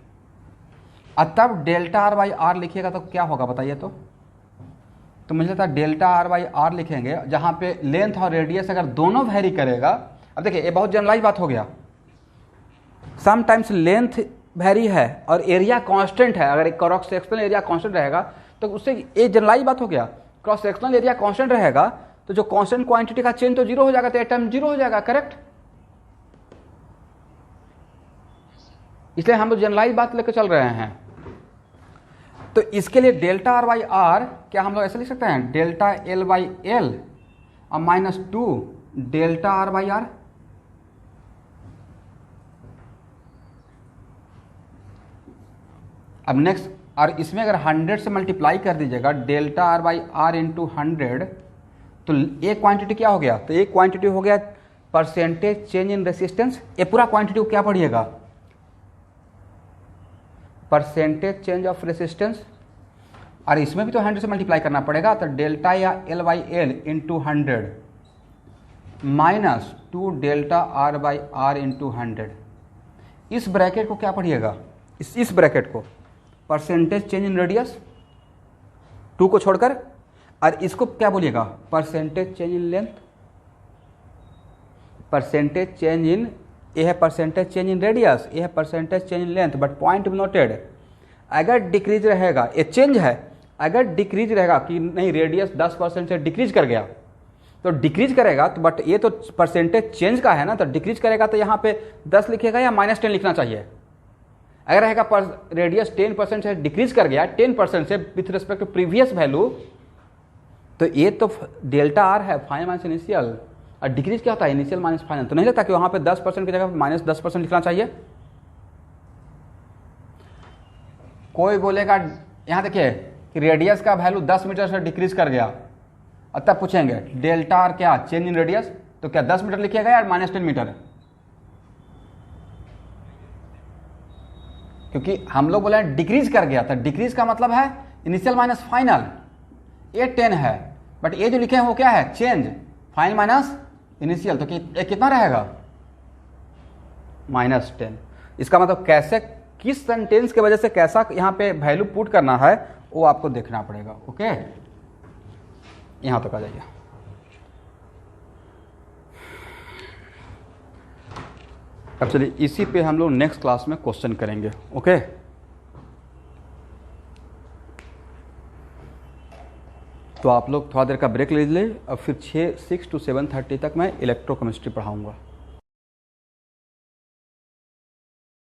और तब डेल्टा आर बाई आर लिखिएगा तो क्या होगा बताइए? तो मुझे लगता है डेल्टा आर बाई आर लिखेंगे, जहाँ पे लेंथ और रेडियस अगर दोनों वेरी करेगा। अब देखिए ये बहुत जनरलाइज बात हो गया, समटाइम्स लेंथ वेरी है और एरिया कांस्टेंट है, अगर एक क्रॉस सेक्शनल एरिया कांस्टेंट रहेगा तो उससे ये जनरलाइज बात हो गया, क्रॉस सेक्शनल एरिया कांस्टेंट रहेगा तो जो कांस्टेंट क्वांटिटी का चेंज तो जीरो हो जाएगा, तो टर्म जीरो हो जाएगा, करेक्ट? इसलिए हम लोग जनरलाइज बात लेकर चल रहे हैं। तो इसके लिए डेल्टा आर बाई आर क्या हम लोग ऐसे लिख सकते हैं, डेल्टा एल बाई एल और -2 डेल्टा आर बाई आर। अब नेक्स्ट, और इसमें अगर 100 से मल्टीप्लाई कर दीजिएगा delta R by R into 100, तो एक क्वांटिटी क्या हो गया? तो एक क्वांटिटी हो गया परसेंटेज चेंज इन रेसिस्टेंस। ये पूरा क्वांटिटी को क्या पढ़िएगा? Percentage change of resistance. और इसमें भी तो 100 से मल्टीप्लाई करना पड़ेगा, तो डेल्टा या L by L into 100 -2 delta R by R into 100। इस ब्रैकेट को क्या पढ़िएगा? इस ब्रैकेट को परसेंटेज चेंज इन रेडियस 2 को छोड़कर, और इसको क्या बोलिएगा? Percentage change in length. Percentage change इन, ये है परसेंटेज चेंज इन रेडियस, ये है percentage change in length. But point noted, अगर डिक्रीज रहेगा, ये चेंज है, अगर डिक्रीज रहेगा कि नहीं रेडियस 10% से डिक्रीज कर गया, तो डिक्रीज करेगा तो, बट ये तो परसेंटेज चेंज का है ना, तो डिक्रीज करेगा तो यहाँ पे 10 लिखेगा या -10 लिखना चाहिए? अगर रहेगा रेडियस 10% से डिक्रीज कर गया, 10% से with respect to previous value, तो ये तो डेल्टा आर है, फाइनल माइनस इनिशियल, और डिक्रीज क्या होता है? Initial minus final. तो नहीं लगता कि वहाँ पे 10% की जगह -10% लिखना चाहिए? कोई बोलेगा, यहाँ देखिए कि रेडियस का वैल्यू 10 मीटर से डिक्रीज कर गया, और तब पूछेंगे डेल्टा आर क्या? चेंज इन रेडियस, तो क्या 10 मीटर लिखिएगा या -10 मीटर? क्योंकि हम लोग बोले डिक्रीज कर गया, तो डिक्रीज का मतलब है इनिशियल माइनस फाइनल। ये 10 है, बट ये जो लिखे हैं वो क्या है? चेंज, फाइनल माइनस इनिशियल, तो ये कितना रहेगा? -10। इसका मतलब कैसे, किस सेंटेंस की वजह से कैसा यहाँ पे वैल्यू पुट करना है वो आपको देखना पड़ेगा। ओके, यहाँ तक आ जाइए। अब चलिए इसी पे हम लोग नेक्स्ट क्लास में क्वेश्चन करेंगे। ओके, तो आप लोग थोड़ा देर का ब्रेक ले लीजिए, और फिर 6 to 7:30 तक मैं इलेक्ट्रोकेमिस्ट्री पढ़ाऊंगा।